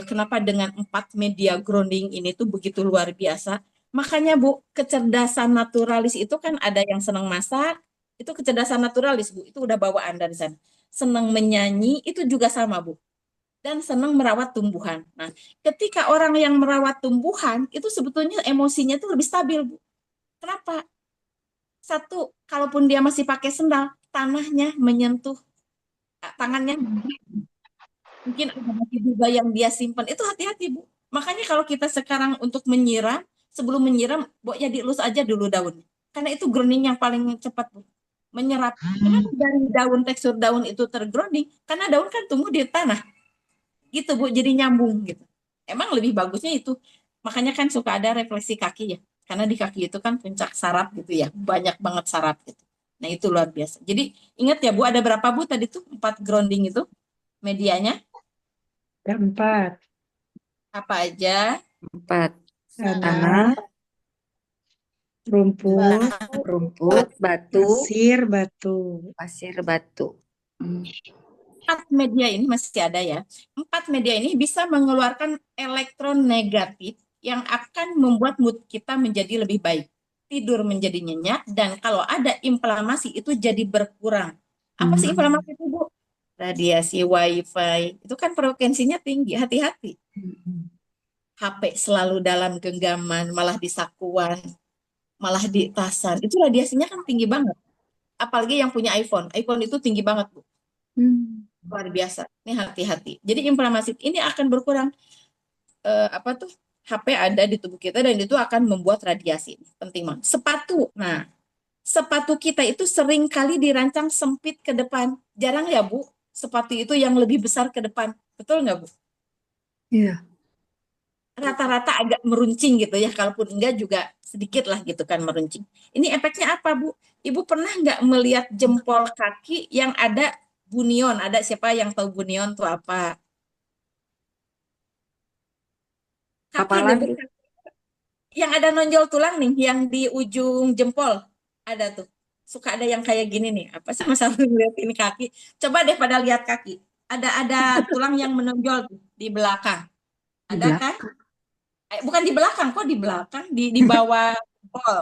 A: Kenapa dengan 4 media grounding ini tuh begitu luar biasa? Makanya, Bu, kecerdasan naturalis itu kan ada yang senang masak, itu kecerdasan naturalis, Bu. Itu udah bawaan dari sana. Senang menyanyi, itu juga sama, Bu. Dan senang merawat tumbuhan. Nah, ketika orang yang merawat tumbuhan, itu sebetulnya emosinya itu lebih stabil, Bu. Kenapa? Satu, kalaupun dia masih pakai sendal, tanahnya menyentuh tangannya, mungkin ada batu juga yang dia simpan. Itu hati-hati, Bu. Makanya kalau kita sekarang untuk menyiram, sebelum menyiram, Bu, ya dielus aja dulu daunnya. Karena itu grounding yang paling cepat, Bu. Menyerap. Kenapa dari daun, tekstur daun itu tergrounding? Karena daun kan tumbuh di tanah. Gitu, Bu. Jadi nyambung gitu. Emang lebih bagusnya itu. Makanya kan suka ada refleksi kaki ya. Karena di kaki itu kan puncak saraf gitu ya. Banyak banget saraf gitu. Nah, itu luar biasa. Jadi ingat ya, Bu, ada berapa, Bu, tadi tuh 4 grounding itu medianya?
B: Keempat,
A: Apa aja?
C: 4.
B: tanah,
C: Tanah,
B: rumput,
C: rumput, batu,
B: batu.
C: pasir, batu.
A: 4 media ini masih ada ya. 4 media ini bisa mengeluarkan elektron negatif yang akan membuat mood kita menjadi lebih baik. Tidur menjadi nyenyak, dan kalau ada inflamasi itu jadi berkurang. Apa sih inflamasi itu, Bu? Radiasi wifi. Itu kan frekuensinya tinggi, hati-hati. HP selalu dalam genggaman, malah di sakuan, malah di tasan. Itu radiasinya kan tinggi banget. Apalagi yang punya iPhone. iPhone itu tinggi banget, Bu. Luar biasa. Ini hati-hati. Jadi inflamasi ini akan berkurang. Apa tuh? HP ada di tubuh kita dan itu akan membuat radiasi. Penting banget. Sepatu. Nah, sepatu kita itu sering kali dirancang sempit ke depan. Jarang ya, Bu, sepatu itu yang lebih besar ke depan. Betul nggak, Bu?
C: Iya.
A: Rata-rata agak meruncing gitu ya. Kalaupun enggak juga sedikit lah gitu kan meruncing. Ini efeknya apa, Bu? Ibu pernah nggak melihat jempol kaki yang ada bunion? Ada siapa yang tahu bunion tuh apa? Kaki
C: Kapalan,
A: bebek yang ada nonjol tulang nih, yang di ujung jempol ada tuh. Suka ada yang kayak gini nih. Apa sih masalah lihat ini kaki? Coba deh pada lihat kaki. Ada tulang yang menonjol tuh di belakang.
C: di
A: Ada kan?
C: belakang.
A: Bukan di belakang, kok di belakang? Di bawah jempol,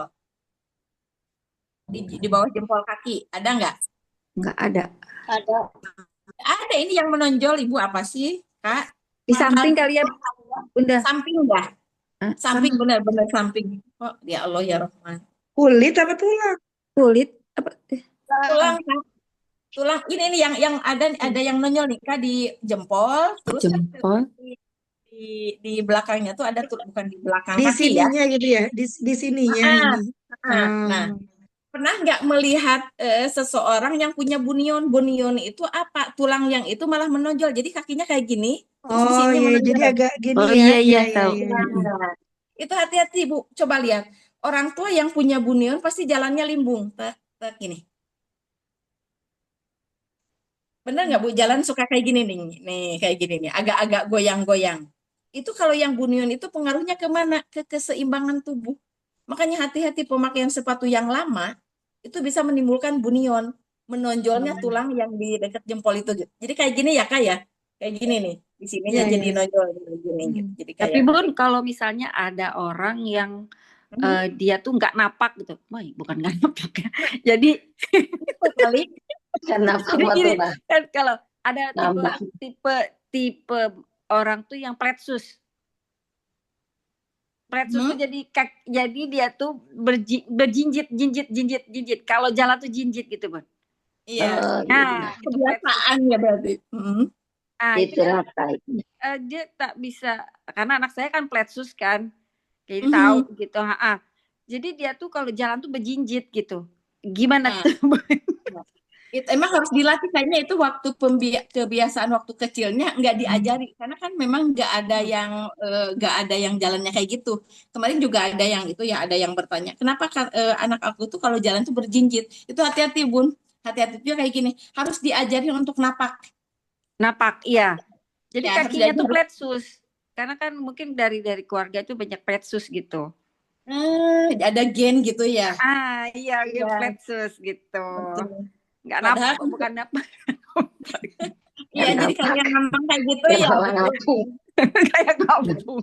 A: di bawah jempol kaki. Ada nggak?
C: Nggak ada.
A: Ada, ini yang menonjol, Ibu, apa sih, Kak?
C: Di
A: Mahal.
C: samping kali ya, Bunda.
A: Samping enggak?
C: Hah?
A: Samping, benar-benar samping. Oh, ya Allah ya Rahman.
B: Kulit apa tulang?
C: Kulit apa?
A: Tulang, Kak. Tulang ini nih yang ada yang nonyol nih, Kak, di jempol, terus kan
C: Jempol.
A: di belakangnya tuh ada tuh, bukan di belakang
B: Di
A: kaki ya.
B: sininya gitu ya, di sininya
A: Ah,
B: ini.
A: nah,
B: Hmm.
A: pernah nggak melihat seseorang yang punya bunion? Bunion itu apa? Tulang yang itu malah menonjol. Jadi kakinya kayak gini, terus di
B: Oh
A: sininya
B: iya, jadi
A: menonjol.
B: agak gini
C: Oh
B: ya.
C: iya
B: Iya,
C: iya
B: iya,
C: tahu.
B: iya.
A: Nah, itu hati-hati, Bu. Coba lihat. Orang tua yang punya bunion pasti jalannya limbung. Tek, tek, gini. Bener nggak, Bu? Jalan suka kayak gini nih. Nih, kayak gini nih. Agak-agak goyang-goyang. Itu kalau yang bunion itu pengaruhnya kemana? Ke keseimbangan tubuh. Makanya hati-hati pemakaian sepatu yang lama itu bisa menimbulkan bunion. Menonjolnya tulang yang di dekat jempol itu gitu. Jadi kayak gini ya, Kak ya? Kayak gini nih. Di sininya
B: Iya,
A: jadi
B: iya.
A: nonjol gini gitu.
B: Hmm.
A: Jadi
C: Tapi
A: kayak
C: Bun, kalau misalnya ada orang yang dia tuh nggak napak gitu, wah bukan nggak napak ya. Jadi
A: itu kali.
D: Kenapa
C: jadi gini
D: tuh,
C: kan kalau ada
D: nambah?
C: tipe orang tuh yang pretsus. Pretsus tuh jadi dia tuh jinjit. Kalau jalan tuh jinjit gitu, Bun.
A: Iya.
C: Nah, itu pretsus.
A: Kebiasaan ya berarti.
C: Nah, itu
D: Itu
C: kan
D: rata.
C: dia tak bisa karena anak saya kan pletsus kan. Jadi
A: Mhm.
C: tahu gitu, Jadi dia tuh kalau jalan tuh berjinjit gitu. Gimana
A: Nah.
C: tuh?
A: Itu emang harus dilatih kayaknya itu waktu kebiasaan waktu kecilnya nggak diajari karena kan memang nggak ada yang jalannya kayak gitu. Kemarin juga ada yang itu ya ada yang bertanya kenapa anak aku tuh kalau jalan tuh berjinjit. Itu hati-hati Bun, hati-hati juga kayak gini harus diajarin untuk napak.
C: Napak, iya. Jadi
A: Ya harus
C: kakinya tuh
A: diajarin.
C: pletsus. Karena kan mungkin dari keluarga itu banyak pletsus gitu.
A: Ada gen gitu ya.
C: Ah, iya,
A: Iya,
C: pletsus gitu.
A: betul.
C: Nggak
A: Padahal
C: napak,
A: kan
C: bukan napak.
A: iya
D: Yang
A: jadi kalau
D: napak,
A: yang ngambang kayak gitu
D: yang
A: ya
D: bawa
A: betul.
D: ngapung.
C: Kayak kampung.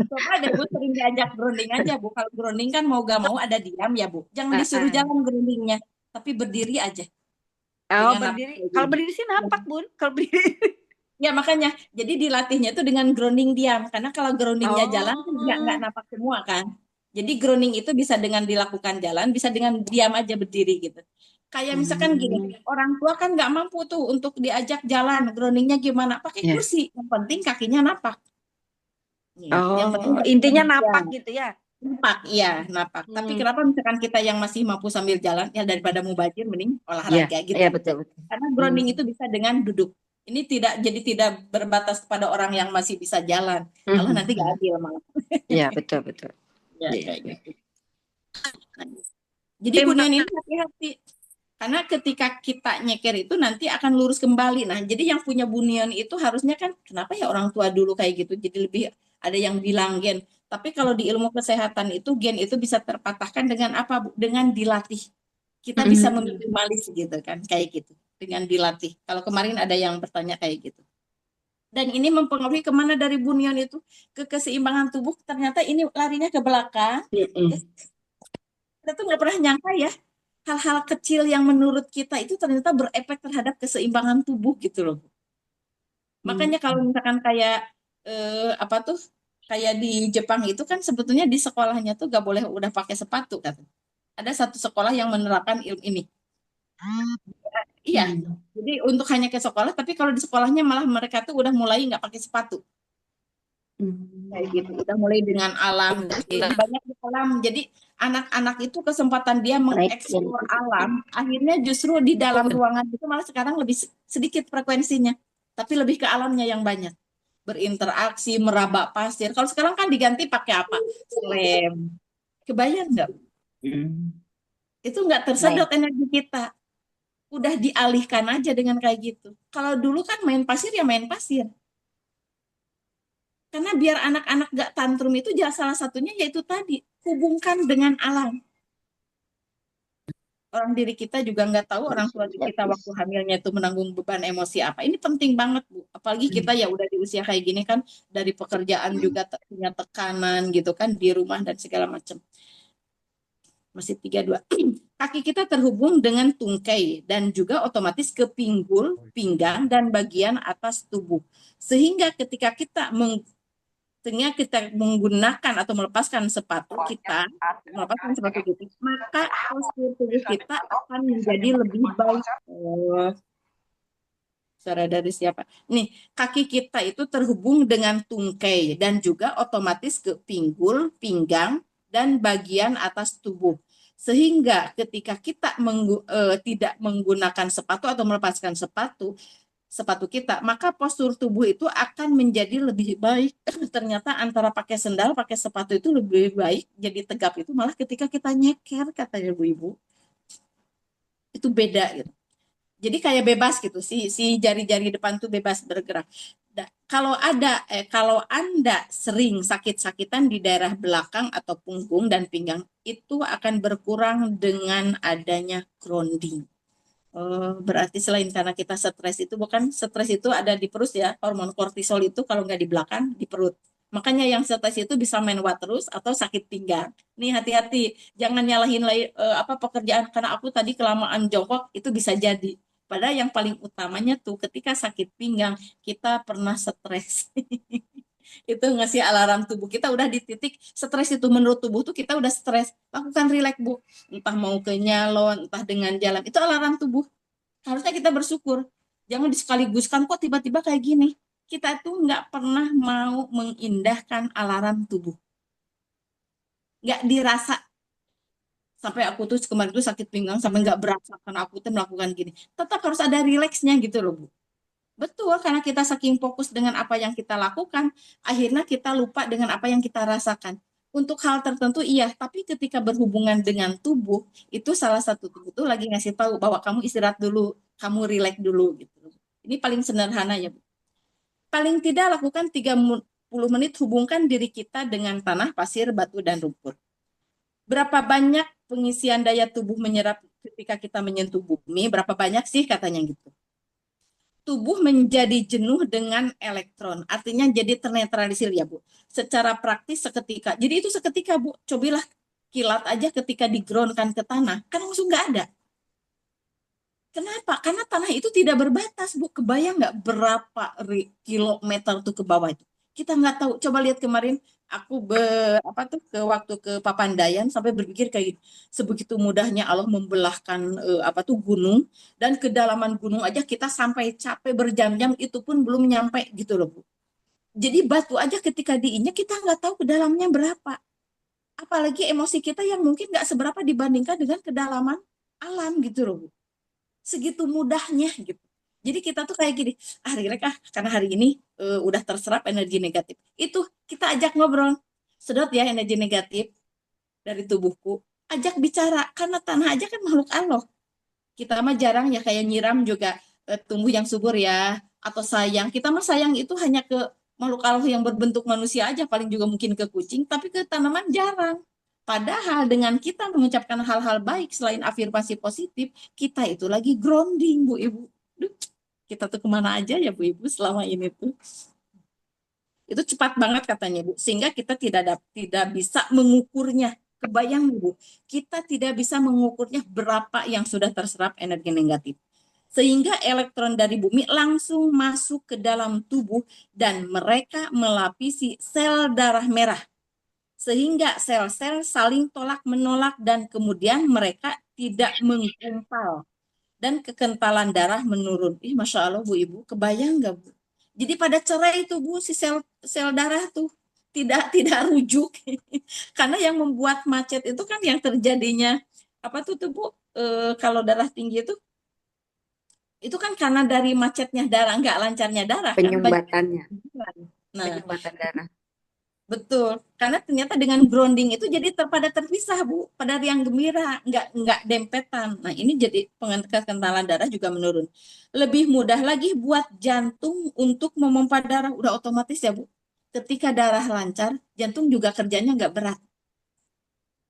A: Coba deh Bu sering diajak grounding aja Bu. Kalau grounding kan mau gak mau ada diam ya Bu. Jangan disuruh
C: Ah,
A: jalan groundingnya, tapi berdiri aja
C: oh,
A: dengan napas
C: berdiri.
A: kayak
C: Kalau
A: gini.
C: berdiri sih napak, Bun. Kalau berdiri.
A: Ya makanya, jadi dilatihnya itu dengan grounding diam. Karena kalau groundingnya jalan kan nggak
C: Oh.
A: napak semua kan. Jadi grounding itu bisa dengan dilakukan jalan, bisa dengan diam aja berdiri gitu. Kayak misalkan gini,
C: Hmm.
A: orang tua kan nggak mampu tuh untuk diajak jalan, groundingnya gimana? Pakai
C: Ya.
A: kursi. Yang penting kakinya napak. Gitu. Yang penting
C: Oh,
A: kakinya
C: intinya
A: ya.
C: napak gitu ya.
A: Napak, iya, napak. Tapi
C: Hmm.
A: kenapa misalkan kita yang masih mampu sambil jalan, ya daripada mubazir, mending
C: Iya,
A: olahraga gitu.
C: iya betul, betul.
A: Karena
C: Hmm.
A: grounding itu bisa dengan duduk. Ini tidak berbatas kepada orang yang masih bisa jalan. Kalau nanti gak adil malah.
C: Iya, betul, betul.
A: Ya,
C: Iya.
A: kayak gitu. Jadi
C: Terima
A: bunian ini hati-hati. Karena ketika kita nyeker itu nanti akan lurus kembali. Nah, jadi yang punya bunian itu harusnya kan, kenapa ya orang tua dulu kayak gitu? Jadi lebih ada yang bilang gen. Tapi kalau di ilmu kesehatan itu gen itu bisa terpatahkan dengan apa, Bu? Dengan dilatih. Kita bisa meminimalis gitu kan, kayak gitu. Dengan dilatih. Kalau kemarin ada yang bertanya kayak gitu. Dan ini mempengaruhi kemana dari bunian itu? Ke keseimbangan tubuh, ternyata ini larinya ke belakang.
C: Hmm.
A: Kita tuh nggak pernah nyangka ya, hal-hal kecil yang menurut kita itu ternyata berefek terhadap keseimbangan tubuh gitu loh. Makanya kalau misalkan kayak apa tuh kayak di Jepang itu kan sebetulnya di sekolahnya tuh gak boleh udah pakai sepatu kan. Ada satu sekolah yang menerapkan ilmu ini. Iya. Jadi untuk hanya ke sekolah, tapi kalau di sekolahnya malah mereka tuh udah mulai nggak pakai sepatu kayak gitu. Udah mulai dengan alam, jadi banyak di alam. Jadi anak-anak itu kesempatan dia
D: Naik
A: mengeksplor alam, akhirnya justru di dalam ruangan itu malah sekarang lebih sedikit frekuensinya, tapi lebih ke alamnya yang banyak. Berinteraksi, meraba pasir. Kalau sekarang kan diganti pakai apa? Slam. Kebayang nggak? Itu nggak tersedot energi kita. Udah dialihkan aja dengan kayak gitu. Kalau dulu kan main pasir ya main pasir. Karena biar anak-anak nggak tantrum itu salah satunya yaitu tadi hubungkan dengan alam. Orang diri kita juga nggak tahu orang tua kita waktu hamilnya itu menanggung beban emosi apa. Ini penting banget Bu. Apalagi kita ya udah di usia kayak gini kan dari pekerjaan juga punya tekanan gitu kan di rumah dan segala macam. Masih 32. Kaki kita terhubung dengan tungkai dan juga otomatis ke pinggul, pinggang dan bagian atas tubuh. Sehingga ketika kita menggunakan atau melepaskan sepatu kita, maka postur tubuh kita akan menjadi lebih baik. Suara dari siapa? Nih, kaki kita itu terhubung dengan tungkai dan juga otomatis ke pinggul, pinggang, dan bagian atas tubuh. Sehingga ketika kita tidak menggunakan sepatu atau melepaskan sepatu kita, maka postur tubuh itu akan menjadi lebih baik. Ternyata antara pakai sendal, pakai sepatu itu lebih baik, jadi tegap itu malah ketika kita nyeker, katanya Bu Ibu. Itu beda gitu. Jadi kayak bebas gitu, si jari-jari depan tuh bebas bergerak. Kalau Anda sering sakit-sakitan di daerah belakang atau punggung dan pinggang, itu akan berkurang dengan adanya grounding. Berarti selain karena kita stres itu bukan stres itu ada di perut ya, hormon kortisol itu kalau nggak di belakang di perut. Makanya yang stres itu bisa menua terus atau sakit pinggang. Nih hati-hati, jangan nyalahin apa pekerjaan karena aku tadi kelamaan jongkok itu bisa jadi. Padahal yang paling utamanya tuh ketika sakit pinggang kita pernah stres. Itu ngasih alarm tubuh kita udah di titik stres itu menurut tubuh tuh kita udah stres. Lakukan rileks Bu. Entah mau ke nyalon, entah dengan jalan. Itu alarm tubuh. Harusnya kita bersyukur. Jangan dikaliguskan kok tiba-tiba kayak gini. Kita tuh nggak pernah mau mengindahkan alarm tubuh. Nggak dirasa Sampai aku tuh kemarin tuh sakit pinggang sampai nggak berasa karena aku tuh melakukan gini. Tetap harus ada rileksnya gitu loh, Bu. Betul, karena kita saking fokus dengan apa yang kita lakukan, akhirnya kita lupa dengan apa yang kita rasakan. Untuk hal tertentu iya, tapi ketika berhubungan dengan tubuh, itu salah satu tubuh tuh lagi ngasih tahu bahwa kamu istirahat dulu, kamu rileks dulu gitu. Ini paling sederhana ya, Bu. Paling tidak lakukan 30 menit hubungkan diri kita dengan tanah, pasir, batu, dan rumput. Berapa banyak pengisian daya tubuh menyerap ketika kita menyentuh bumi? Berapa banyak sih katanya gitu? Tubuh menjadi jenuh dengan elektron. Artinya jadi ternetralisir ya, Bu. Secara praktis seketika. Jadi itu seketika, Bu. Cobalah kilat aja ketika digroundkan ke tanah. Kan langsung nggak ada. Kenapa? Karena tanah itu tidak berbatas, Bu. Kebayang nggak berapa kilometer tuh ke bawah itu? Kita nggak tahu. Coba lihat kemarin aku ke waktu ke Papandayan sampai berpikir kayak gitu. Sebegitu mudahnya Allah membelahkan gunung, dan kedalaman gunung aja kita sampai capek berjam-jam itu pun belum nyampe gitu loh, Bu. Jadi batu aja ketika diinjak kita nggak tahu kedalamannya berapa. Apalagi emosi kita yang mungkin nggak seberapa dibandingkan dengan kedalaman alam gitu loh, Bu, segitu mudahnya gitu. Jadi kita tuh kayak gini, rileks karena hari ini udah terserap energi negatif. Itu kita ajak ngobrol. Sedot ya energi negatif dari tubuhku. Ajak bicara, karena tanah aja kan makhluk Allah. Kita mah jarang ya kayak nyiram juga tumbuh yang subur ya, atau sayang. Kita mah sayang itu hanya ke makhluk Allah yang berbentuk manusia aja, paling juga mungkin ke kucing, tapi ke tanaman jarang. Padahal dengan kita mengucapkan hal-hal baik selain afirmasi positif, kita itu lagi grounding, Bu Ibu. Duh, kita tuh kemana aja ya Bu Ibu selama ini tuh. Itu cepat banget katanya, Bu. Sehingga kita tidak bisa mengukurnya. Kebayang, Bu, kita tidak bisa mengukurnya berapa yang sudah terserap energi negatif. Sehingga elektron dari bumi langsung masuk ke dalam tubuh dan mereka melapisi sel darah merah. Sehingga sel-sel saling tolak-menolak dan kemudian mereka tidak menggumpal dan kekentalan darah menurun. Masya Allah, Bu Ibu, kebayang nggak, Bu? Jadi pada cerai itu, Bu, si sel sel darah tuh tidak rujuk. Karena yang membuat macet itu kan yang terjadinya apa tuh Bu? Kalau darah tinggi itu kan karena dari macetnya darah, nggak lancarnya darah kan.
C: Penyumbatannya,
A: Nah,
C: penyumbatan darah.
A: betul, karena ternyata dengan grounding itu jadi pada terpisah, Bu, pada riang gembira, nggak dempetan. Nah, ini jadi kekentalan darah juga menurun. Lebih mudah lagi buat jantung untuk memompa darah, udah otomatis ya, Bu. Ketika darah lancar, jantung juga kerjanya nggak berat.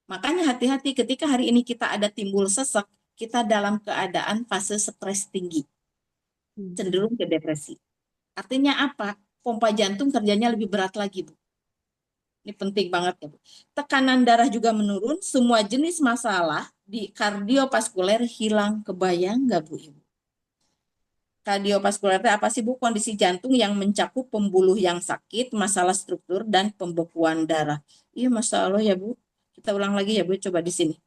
A: Makanya hati-hati ketika hari ini kita ada timbul sesek, kita dalam keadaan fase stres tinggi, cenderung ke depresi. Artinya apa? Pompa jantung kerjanya lebih berat lagi, Bu. Ini penting banget ya, Bu. Tekanan darah juga menurun, semua jenis masalah di kardiovaskuler hilang. Kebayang nggak, Bu Ibu? Kardiovaskuler itu apa sih, Bu? Kondisi jantung yang mencakup pembuluh yang sakit, masalah struktur, dan pembekuan darah. Iya, Masya Allah ya, Bu. Kita ulang lagi ya, Bu. Coba di sini.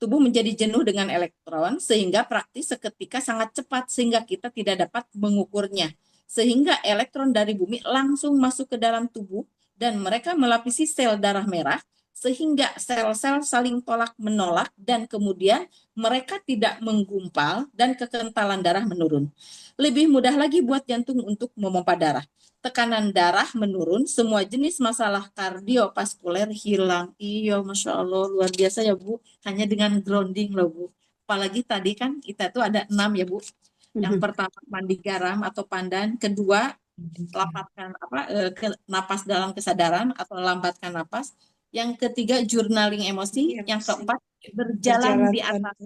A: Tubuh menjadi jenuh dengan elektron sehingga praktis seketika sangat cepat sehingga kita tidak dapat mengukurnya. Sehingga elektron dari bumi langsung masuk ke dalam tubuh dan mereka melapisi sel darah merah sehingga sel-sel saling tolak-menolak dan kemudian mereka tidak menggumpal dan kekentalan darah menurun. Lebih mudah lagi buat jantung untuk memompa darah. Tekanan darah menurun, semua jenis masalah kardiovaskuler hilang. Iya, Masya Allah, luar biasa ya, Bu. Hanya dengan grounding loh, Bu. Apalagi tadi kan kita tuh ada 6 ya, Bu. Yang pertama mandi garam atau pandan, kedua lapatkan napas dalam kesadaran atau lambatkan napas. Yang ketiga journaling emosi, yang keempat berjalan di atas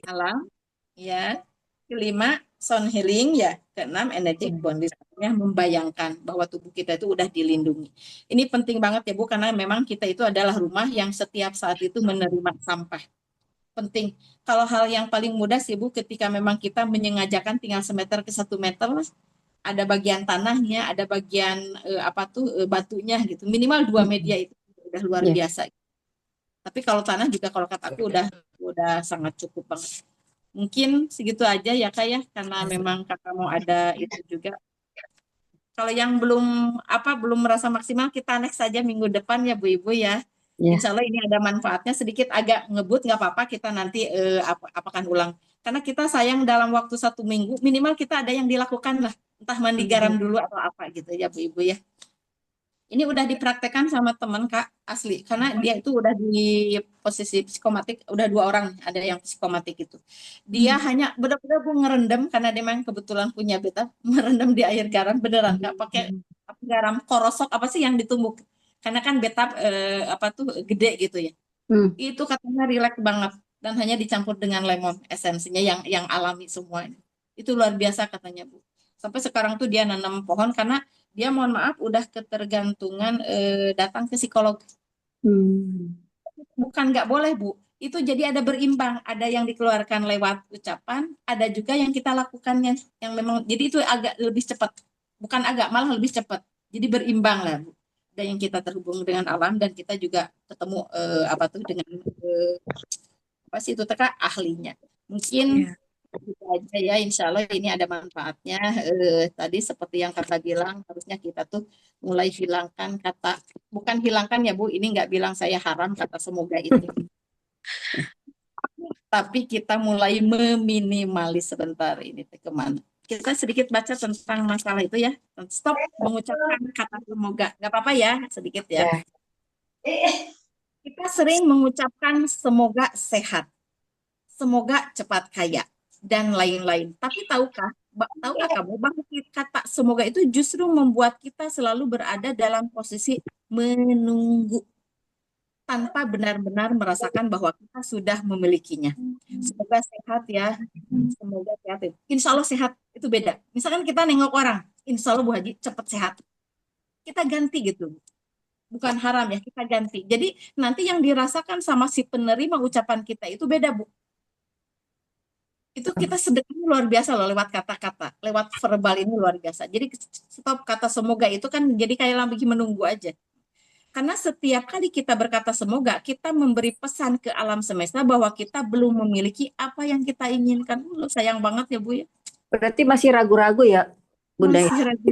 A: alam, ya. Kelima sound healing, ya. Keenam energy bonding, artinya membayangkan bahwa tubuh kita itu udah dilindungi. Ini penting banget ya, Bu, karena memang kita itu adalah rumah yang setiap saat itu menerima sampah. Penting. Kalau hal yang paling mudah sih, Bu, ketika memang kita menyengajakan tinggal semeter ke 1 meter, ada bagian tanahnya, ada bagian batunya gitu. Minimal 2 media itu udah luar biasa. Tapi kalau tanah juga kalau kataku udah sangat cukup banget. Mungkin segitu aja ya Kak ya, karena memang Kakak mau ada itu juga. Kalau yang belum merasa maksimal, kita next saja minggu depan ya Bu Ibu ya.
C: Ya.
A: Insya Allah ini ada manfaatnya, sedikit agak ngebut nggak apa-apa, kita nanti apakan ulang. Karena kita sayang dalam waktu 1 minggu minimal kita ada yang dilakukan lah, entah mandi garam dulu atau apa gitu ya Bu Ibu ya. Ini udah dipraktekkan sama teman Kak, asli. Karena dia itu udah di posisi psikomatik, udah 2 orang ada yang psikomatik itu. Dia hanya benar-benar Bu ngerendam, karena dia memang kebetulan punya beta, merendam di air garam beneran Kak, pakai garam korosok apa sih yang ditumbuk. Karena kan beta apa tuh gede gitu ya. Itu katanya rileks banget dan hanya dicampur dengan lemon esensinya yang alami semua. Itu luar biasa katanya Bu. Sampai sekarang tuh dia nanam pohon karena dia mohon maaf udah ketergantungan datang ke psikolog. Bukan nggak boleh Bu. Itu jadi ada berimbang, ada yang dikeluarkan lewat ucapan, ada juga yang kita lakukannya yang memang jadi itu agak lebih cepat. Bukan agak, malah lebih cepat. Jadi berimbang lah Bu. Ada yang kita terhubung dengan alam dan kita juga ketemu apa tuh dengan apa sih itu teka ahlinya. Mungkin itu aja ya, insya Allah ini ada manfaatnya. Tadi seperti yang Kakak bilang, harusnya kita tuh mulai hilangkan kata, bukan hilangkan ya Bu, ini nggak bilang saya haram kata semoga itu. Tapi kita mulai meminimalis sebentar ini kemana. Kita sedikit baca tentang masalah itu ya. Stop mengucapkan kata semoga. Nggak apa-apa ya, sedikit ya. Kita sering mengucapkan semoga sehat, semoga cepat kaya, dan lain-lain. Tapi tahukah kamu bahwa kata semoga itu justru membuat kita selalu berada dalam posisi menunggu tanpa benar-benar merasakan bahwa kita sudah memilikinya. Semoga sehat ya, semoga sehat. Insya Allah sehat, itu beda. Misalkan kita nengok orang, insya Allah Bu Haji cepat sehat. Kita ganti gitu. Bukan haram ya, kita ganti. Jadi nanti yang dirasakan sama si penerima ucapan kita itu beda Bu. Itu kita sedekahnya luar biasa loh lewat kata-kata, lewat verbal ini luar biasa. Jadi stop kata semoga itu kan jadi kayak lagi menunggu aja. Karena setiap kali kita berkata semoga, kita memberi pesan ke alam semesta bahwa kita belum memiliki apa yang kita inginkan. Sayang banget ya Bu ya.
C: Berarti masih ragu-ragu ya, Bunda?
A: Masih ragu,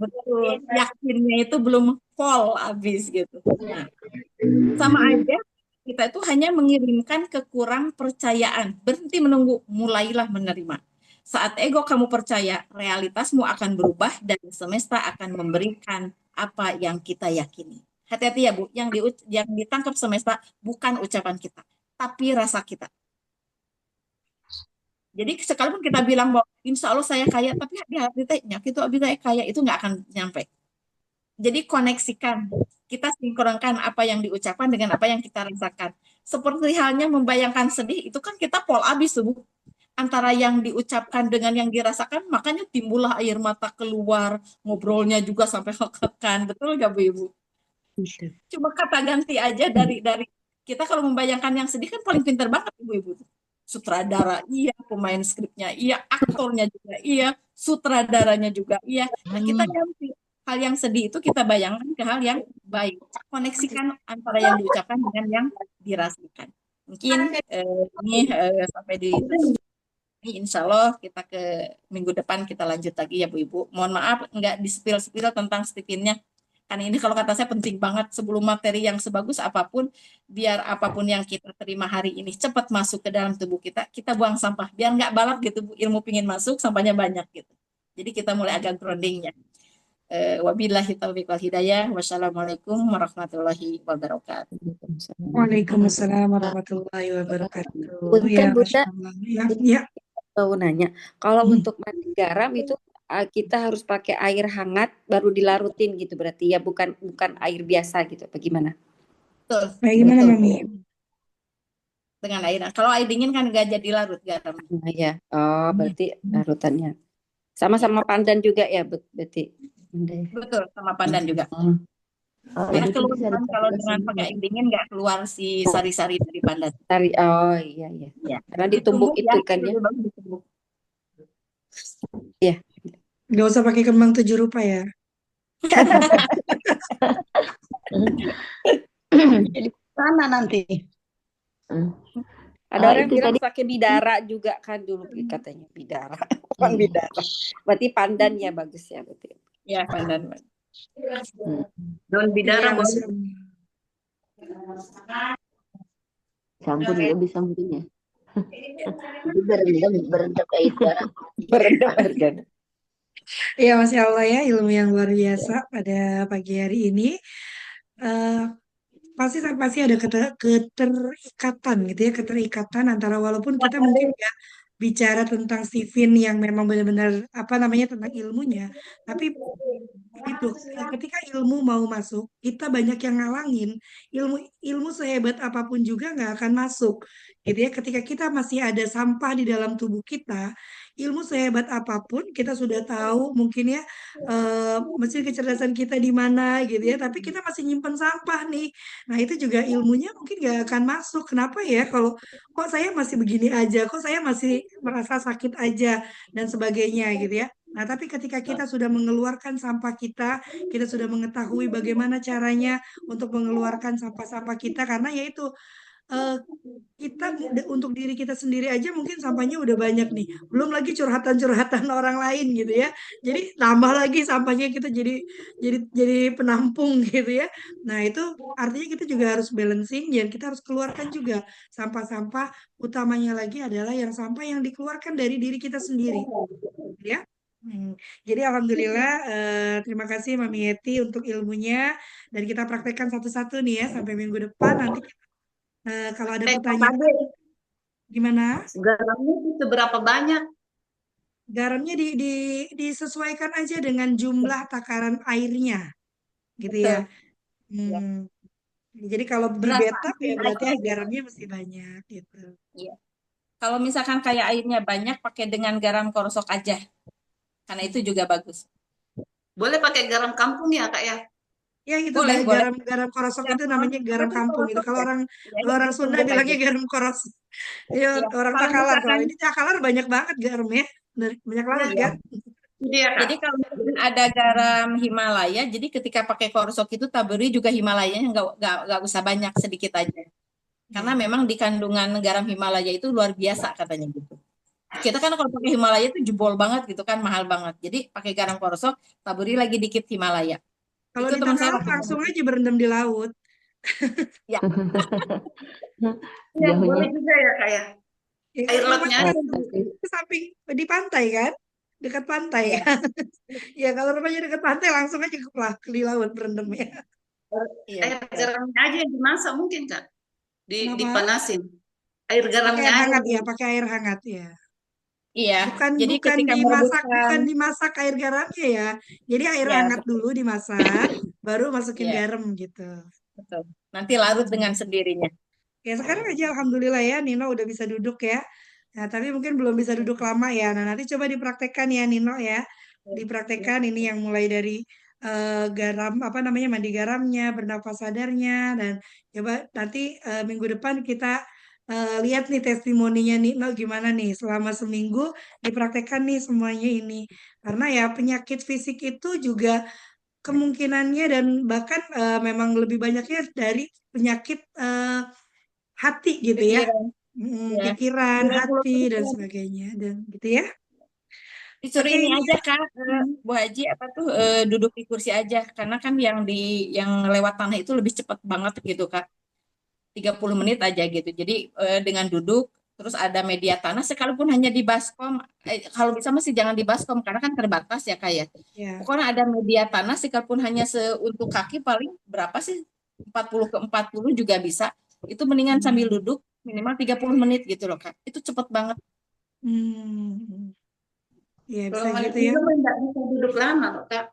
A: betul. Yakinnya itu belum full habis gitu. Nah, sama aja kita itu hanya mengirimkan kekurang percayaan. Berhenti menunggu, mulailah menerima. Saat ego kamu percaya, realitasmu akan berubah dan semesta akan memberikan apa yang kita yakini. Hati-hati ya Bu, yang ditangkap semesta bukan ucapan kita, tapi rasa kita. Jadi sekalipun kita bilang bahwa insya Allah saya kaya, tapi di hati itu saya kaya itu nggak akan nyampe. Jadi koneksikan, kita sinkronkan apa yang diucapkan dengan apa yang kita rasakan. Seperti halnya membayangkan sedih, itu kan kita pol abis tuh, Bu. Antara yang diucapkan dengan yang dirasakan, makanya timbullah air mata keluar, ngobrolnya juga sampai hek-hekan. Betul nggak Bu Ibu? Cuma kata ganti aja dari kita kalau membayangkan yang sedih kan paling pintar banget Ibu-ibu. Sutradara iya, pemain skripnya iya, aktornya juga iya, sutradaranya juga iya. Nah, kita ganti hal yang sedih itu kita bayangkan ke hal yang baik. Koneksikan antara yang diucapkan dengan yang dirasakan. Mungkin ini sampai di ini insya Allah kita ke minggu depan kita lanjut lagi ya Bu Ibu. Mohon maaf nggak di-spill tentang Stephennya. Karena ini kalau kata saya penting banget sebelum materi yang sebagus apapun, biar apapun yang kita terima hari ini cepat masuk ke dalam tubuh kita, kita buang sampah. Biar nggak balap gitu, Bu. Ilmu pingin masuk, sampahnya banyak gitu. Jadi kita mulai agak groundingnya. Wabillahi taufiq wal hidayah. Wassalamualaikum warahmatullahi wabarakatuh.
B: Waalaikumsalam warahmatullahi wabarakatuh.
C: Punten
B: Ya,
C: Bunda,
B: Masya Allah. Ya.
C: mau nanya, kalau untuk mandi garam itu kita harus pakai air hangat baru dilarutin gitu berarti ya, bukan air biasa gitu, bagaimana?
A: Betul.
B: Kayak gimana,
A: Betul.
B: Mami?
A: Dengan air. Kalau air dingin kan nggak jadi larut garam.
C: Nah, ya. Oh, berarti larutannya. Sama-sama pandan juga ya, berarti.
A: Betul, sama pandan juga.
C: Oh,
A: Karena keluar kan kalau dengan pakai air dingin nggak keluar si sari-sari dari pandan.
C: Oh iya.
A: Ya.
C: Karena ditumbuk itu kan ya. Iya.
B: Nggak usah pakai kembang 7 rupa ya.
D: Jadi sana nanti.
C: Ada orang bilang tadi pakai bidara juga kan dulu katanya bidara. Bukan bidara. Berarti pandan ya bagus ya berarti.
A: Ya, pandan.
D: Daun bidara
B: Iya,
D: boleh.
E: Campur juga bisa mungkin ya. Jadi berendam kayak itu kan.
C: Berendam air garam.
B: Ya, Masya Allah ya, ilmu yang luar biasa pada pagi hari ini. Eh, pasti ada keterikatan gitu ya, keterikatan antara walaupun kita mungkin nggak bicara tentang Stephen yang memang benar-benar apa namanya tentang ilmunya, tapi itu ketika ilmu mau masuk, kita banyak yang ngalangin. Ilmu ilmu sehebat apapun juga nggak akan masuk, gitu ya. Ketika kita masih ada sampah di dalam tubuh kita, ilmu sehebat apapun kita sudah tahu mungkin ya, mesin kecerdasan kita di mana, gitu ya. Tapi kita masih nyimpen sampah nih. Nah itu juga ilmunya mungkin nggak akan masuk. Kenapa ya? Kalau kok saya masih begini aja, kok saya masih merasa sakit aja dan sebagainya, gitu ya. Nah, tapi ketika kita sudah mengeluarkan sampah kita sudah mengetahui bagaimana caranya untuk mengeluarkan sampah-sampah kita, karena yaitu eh, kita untuk diri kita sendiri aja mungkin sampahnya udah banyak nih, belum lagi curhatan-curhatan orang lain gitu ya. Jadi tambah lagi sampahnya kita jadi penampung gitu ya. Nah, itu artinya kita juga harus balancing dan kita harus keluarkan juga sampah-sampah, utamanya lagi adalah yang sampah yang dikeluarkan dari diri kita sendiri ya. Jadi alhamdulillah, terima kasih Mami Yeti untuk ilmunya dan kita praktekkan satu-satu nih ya sampai minggu depan. Nanti kalau ada
D: Pak
B: pertanyaan
D: Ade,
B: gimana?
D: garamnya itu seberapa banyak?
B: Garamnya disesuaikan aja dengan jumlah takaran airnya, gitu ya.
A: Betul. Ya.
B: Hmm, jadi kalau
A: Berasa
B: berbatang ya
A: asin
B: berarti
A: aja gitu.
B: garamnya mesti banyak gitu.
A: Iya. Kalau misalkan kayak airnya banyak, pakai dengan garam korosok aja, karena itu juga bagus.
D: Boleh pakai garam kampung ya, Kak ya?
B: Ya itu
A: Boleh, boleh.
B: garam korosok
A: Garam
B: itu namanya garam
A: tapi
B: kampung itu.
A: korosok
B: Kalau
A: ya.
B: orang
A: Ya,
B: kalau orang Sunda
A: ditumbuk aja.
B: bilangnya garam korosok. Ya
A: Iya.
B: orang
A: Kalau
B: Takalar
A: misalkan,
B: soalnya di Takalar banyak banget garamnya. Banyak
D: Iya,
B: laut
A: iya.
B: kan?
D: iya Kak.
A: Jadi kalau misalkan ada garam Himalaya, jadi ketika pakai korosok itu taburi juga Himalayanya nggak usah banyak, sedikit aja. Karena
B: Ya.
A: memang di kandungan garam Himalaya itu luar biasa katanya gitu. Kita kan kalau pakai Himalaya itu jebol banget gitu kan, mahal banget. Jadi pakai garam korosok, taburi lagi dikit Himalaya.
B: Kalau
A: Itu
B: di
A: teman saya
B: Takalar
A: pakai
B: langsung
A: garam.
B: aja berendam di laut.
A: Ya,
D: Iya,
E: Jauhnya
D: boleh juga ya, Kak ya.
B: Ya kan
D: Air lautnya
B: rumahnya
D: aja.
B: kan di samping di pantai kan? Dekat pantai
A: iya,
B: kan? Ya kalau rumahnya dekat pantai langsung aja di laut berendamnya.
A: iya,
D: Air
A: betul.
D: garamnya aja yang dimasak mungkin, Kak.
B: Kenapa?
D: Dipanasin. Air
B: Pakai
D: garamnya
B: air
D: aja
B: hangat ya, pakai air hangat ya.
A: Iya,
B: Bukan
A: jadi
B: bukan
A: ketika
B: dimasak,
A: merebuskan,
B: bukan dimasak air garamnya ya. Jadi air
A: ya,
B: hangat dulu dimasak, baru masukin
A: iya,
B: garam gitu.
A: betul. Nanti larut dengan sendirinya.
B: Ya sekarang aja alhamdulillah ya Nino udah bisa duduk ya. Nah, tapi mungkin belum bisa duduk lama ya. Nah, nanti coba dipraktekkan ya Nino ya. Dipraktekkan ini yang mulai dari garam apa namanya mandi garamnya, bernafas sadarnya dan coba nanti minggu depan kita lihat nih testimoninya Nino gimana nih selama seminggu dipraktekkan nih semuanya ini. Karena ya penyakit fisik itu juga kemungkinannya dan bahkan memang lebih banyaknya dari penyakit hati gitu ya.
A: Pikiran, ya.
B: Pikiran, hati dan
A: 90%.
B: sebagainya dan gitu ya.
A: Disuruh
B: Oke
A: ini
B: ini
A: aja
B: ya.
A: Kak,
B: Hmm,
A: Bu Haji apa tuh duduk di kursi aja, karena kan yang lewat tanah itu lebih cepat banget gitu Kak. 30 menit aja gitu. Jadi dengan duduk terus ada media tanah sekalipun hanya di baskom, kalau bisa masih jangan di baskom karena kan terbatas ya Kak ya.
B: ya.
A: Pokoknya ada media tanah sekalipun hanya untuk kaki paling berapa sih? 40 ke 40 juga bisa. Itu mendingan sambil
B: Hmm.
A: duduk minimal 30 menit gitu loh Kak. Itu cepet banget.
B: Hmm. Ya
D: Kalau
B: bisa
D: hari
B: gitu ya.
D: Minggu nggak bisa duduk lama, loh, Kak.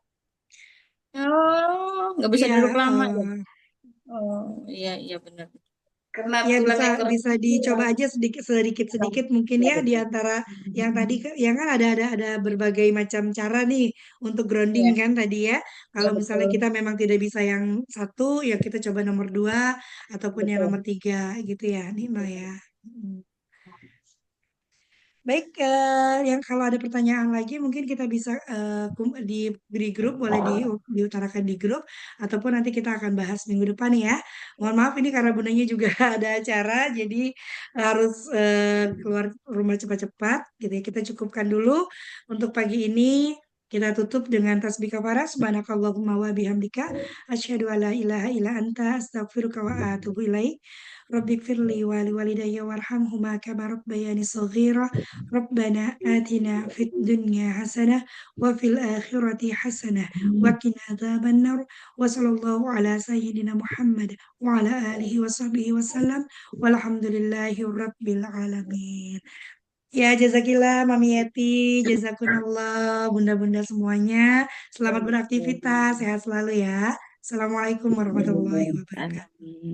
A: Oh, nggak bisa
B: Iya,
A: duduk lama ya. Oh, iya iya benar.
D: Karena
B: ya
D: tulang
B: bisa
D: ekor
B: bisa dicoba aja sedikit sedikit mungkin ya di antara yang tadi yang kan ada berbagai macam cara nih untuk grounding
A: Iya,
B: kan tadi ya.
A: iya
B: Kalau misalnya
A: betul.
B: kita memang tidak bisa yang satu ya kita coba nomor dua ataupun yang nomor
A: Betul.
B: tiga gitu ya Nino ya. Baik, yang kalau ada pertanyaan lagi mungkin kita bisa di grup, boleh diutarakan di grup, ataupun nanti kita akan bahas minggu depan ya. Mohon maaf ini karena bundanya juga ada acara, jadi harus keluar rumah cepat-cepat, gitu ya. Kita cukupkan dulu untuk pagi ini. Kita tutup dengan tasbih kafarah. Subhanakallahumma wa bihamdika asyhadu alla ilaha illa anta astaghfiruka wa atubu ilaik. Rabbighfirli wa liwalidayya warhamhuma kama rabbayani shaghira. Rabbana atina fid dunya hasanah wa fil akhirati hasanah wa qina adzabannar. Wa sallallahu ala sayyidina Muhammad wa ala alihi wa sahbihi wasallam. Walhamdulillahi rabbil alamin. Ya, jazakillah Mami Yeti, jazakunallah bunda-bunda semuanya. Selamat beraktivitas, sehat selalu ya. Assalamualaikum warahmatullahi wabarakatuh.
C: Amin.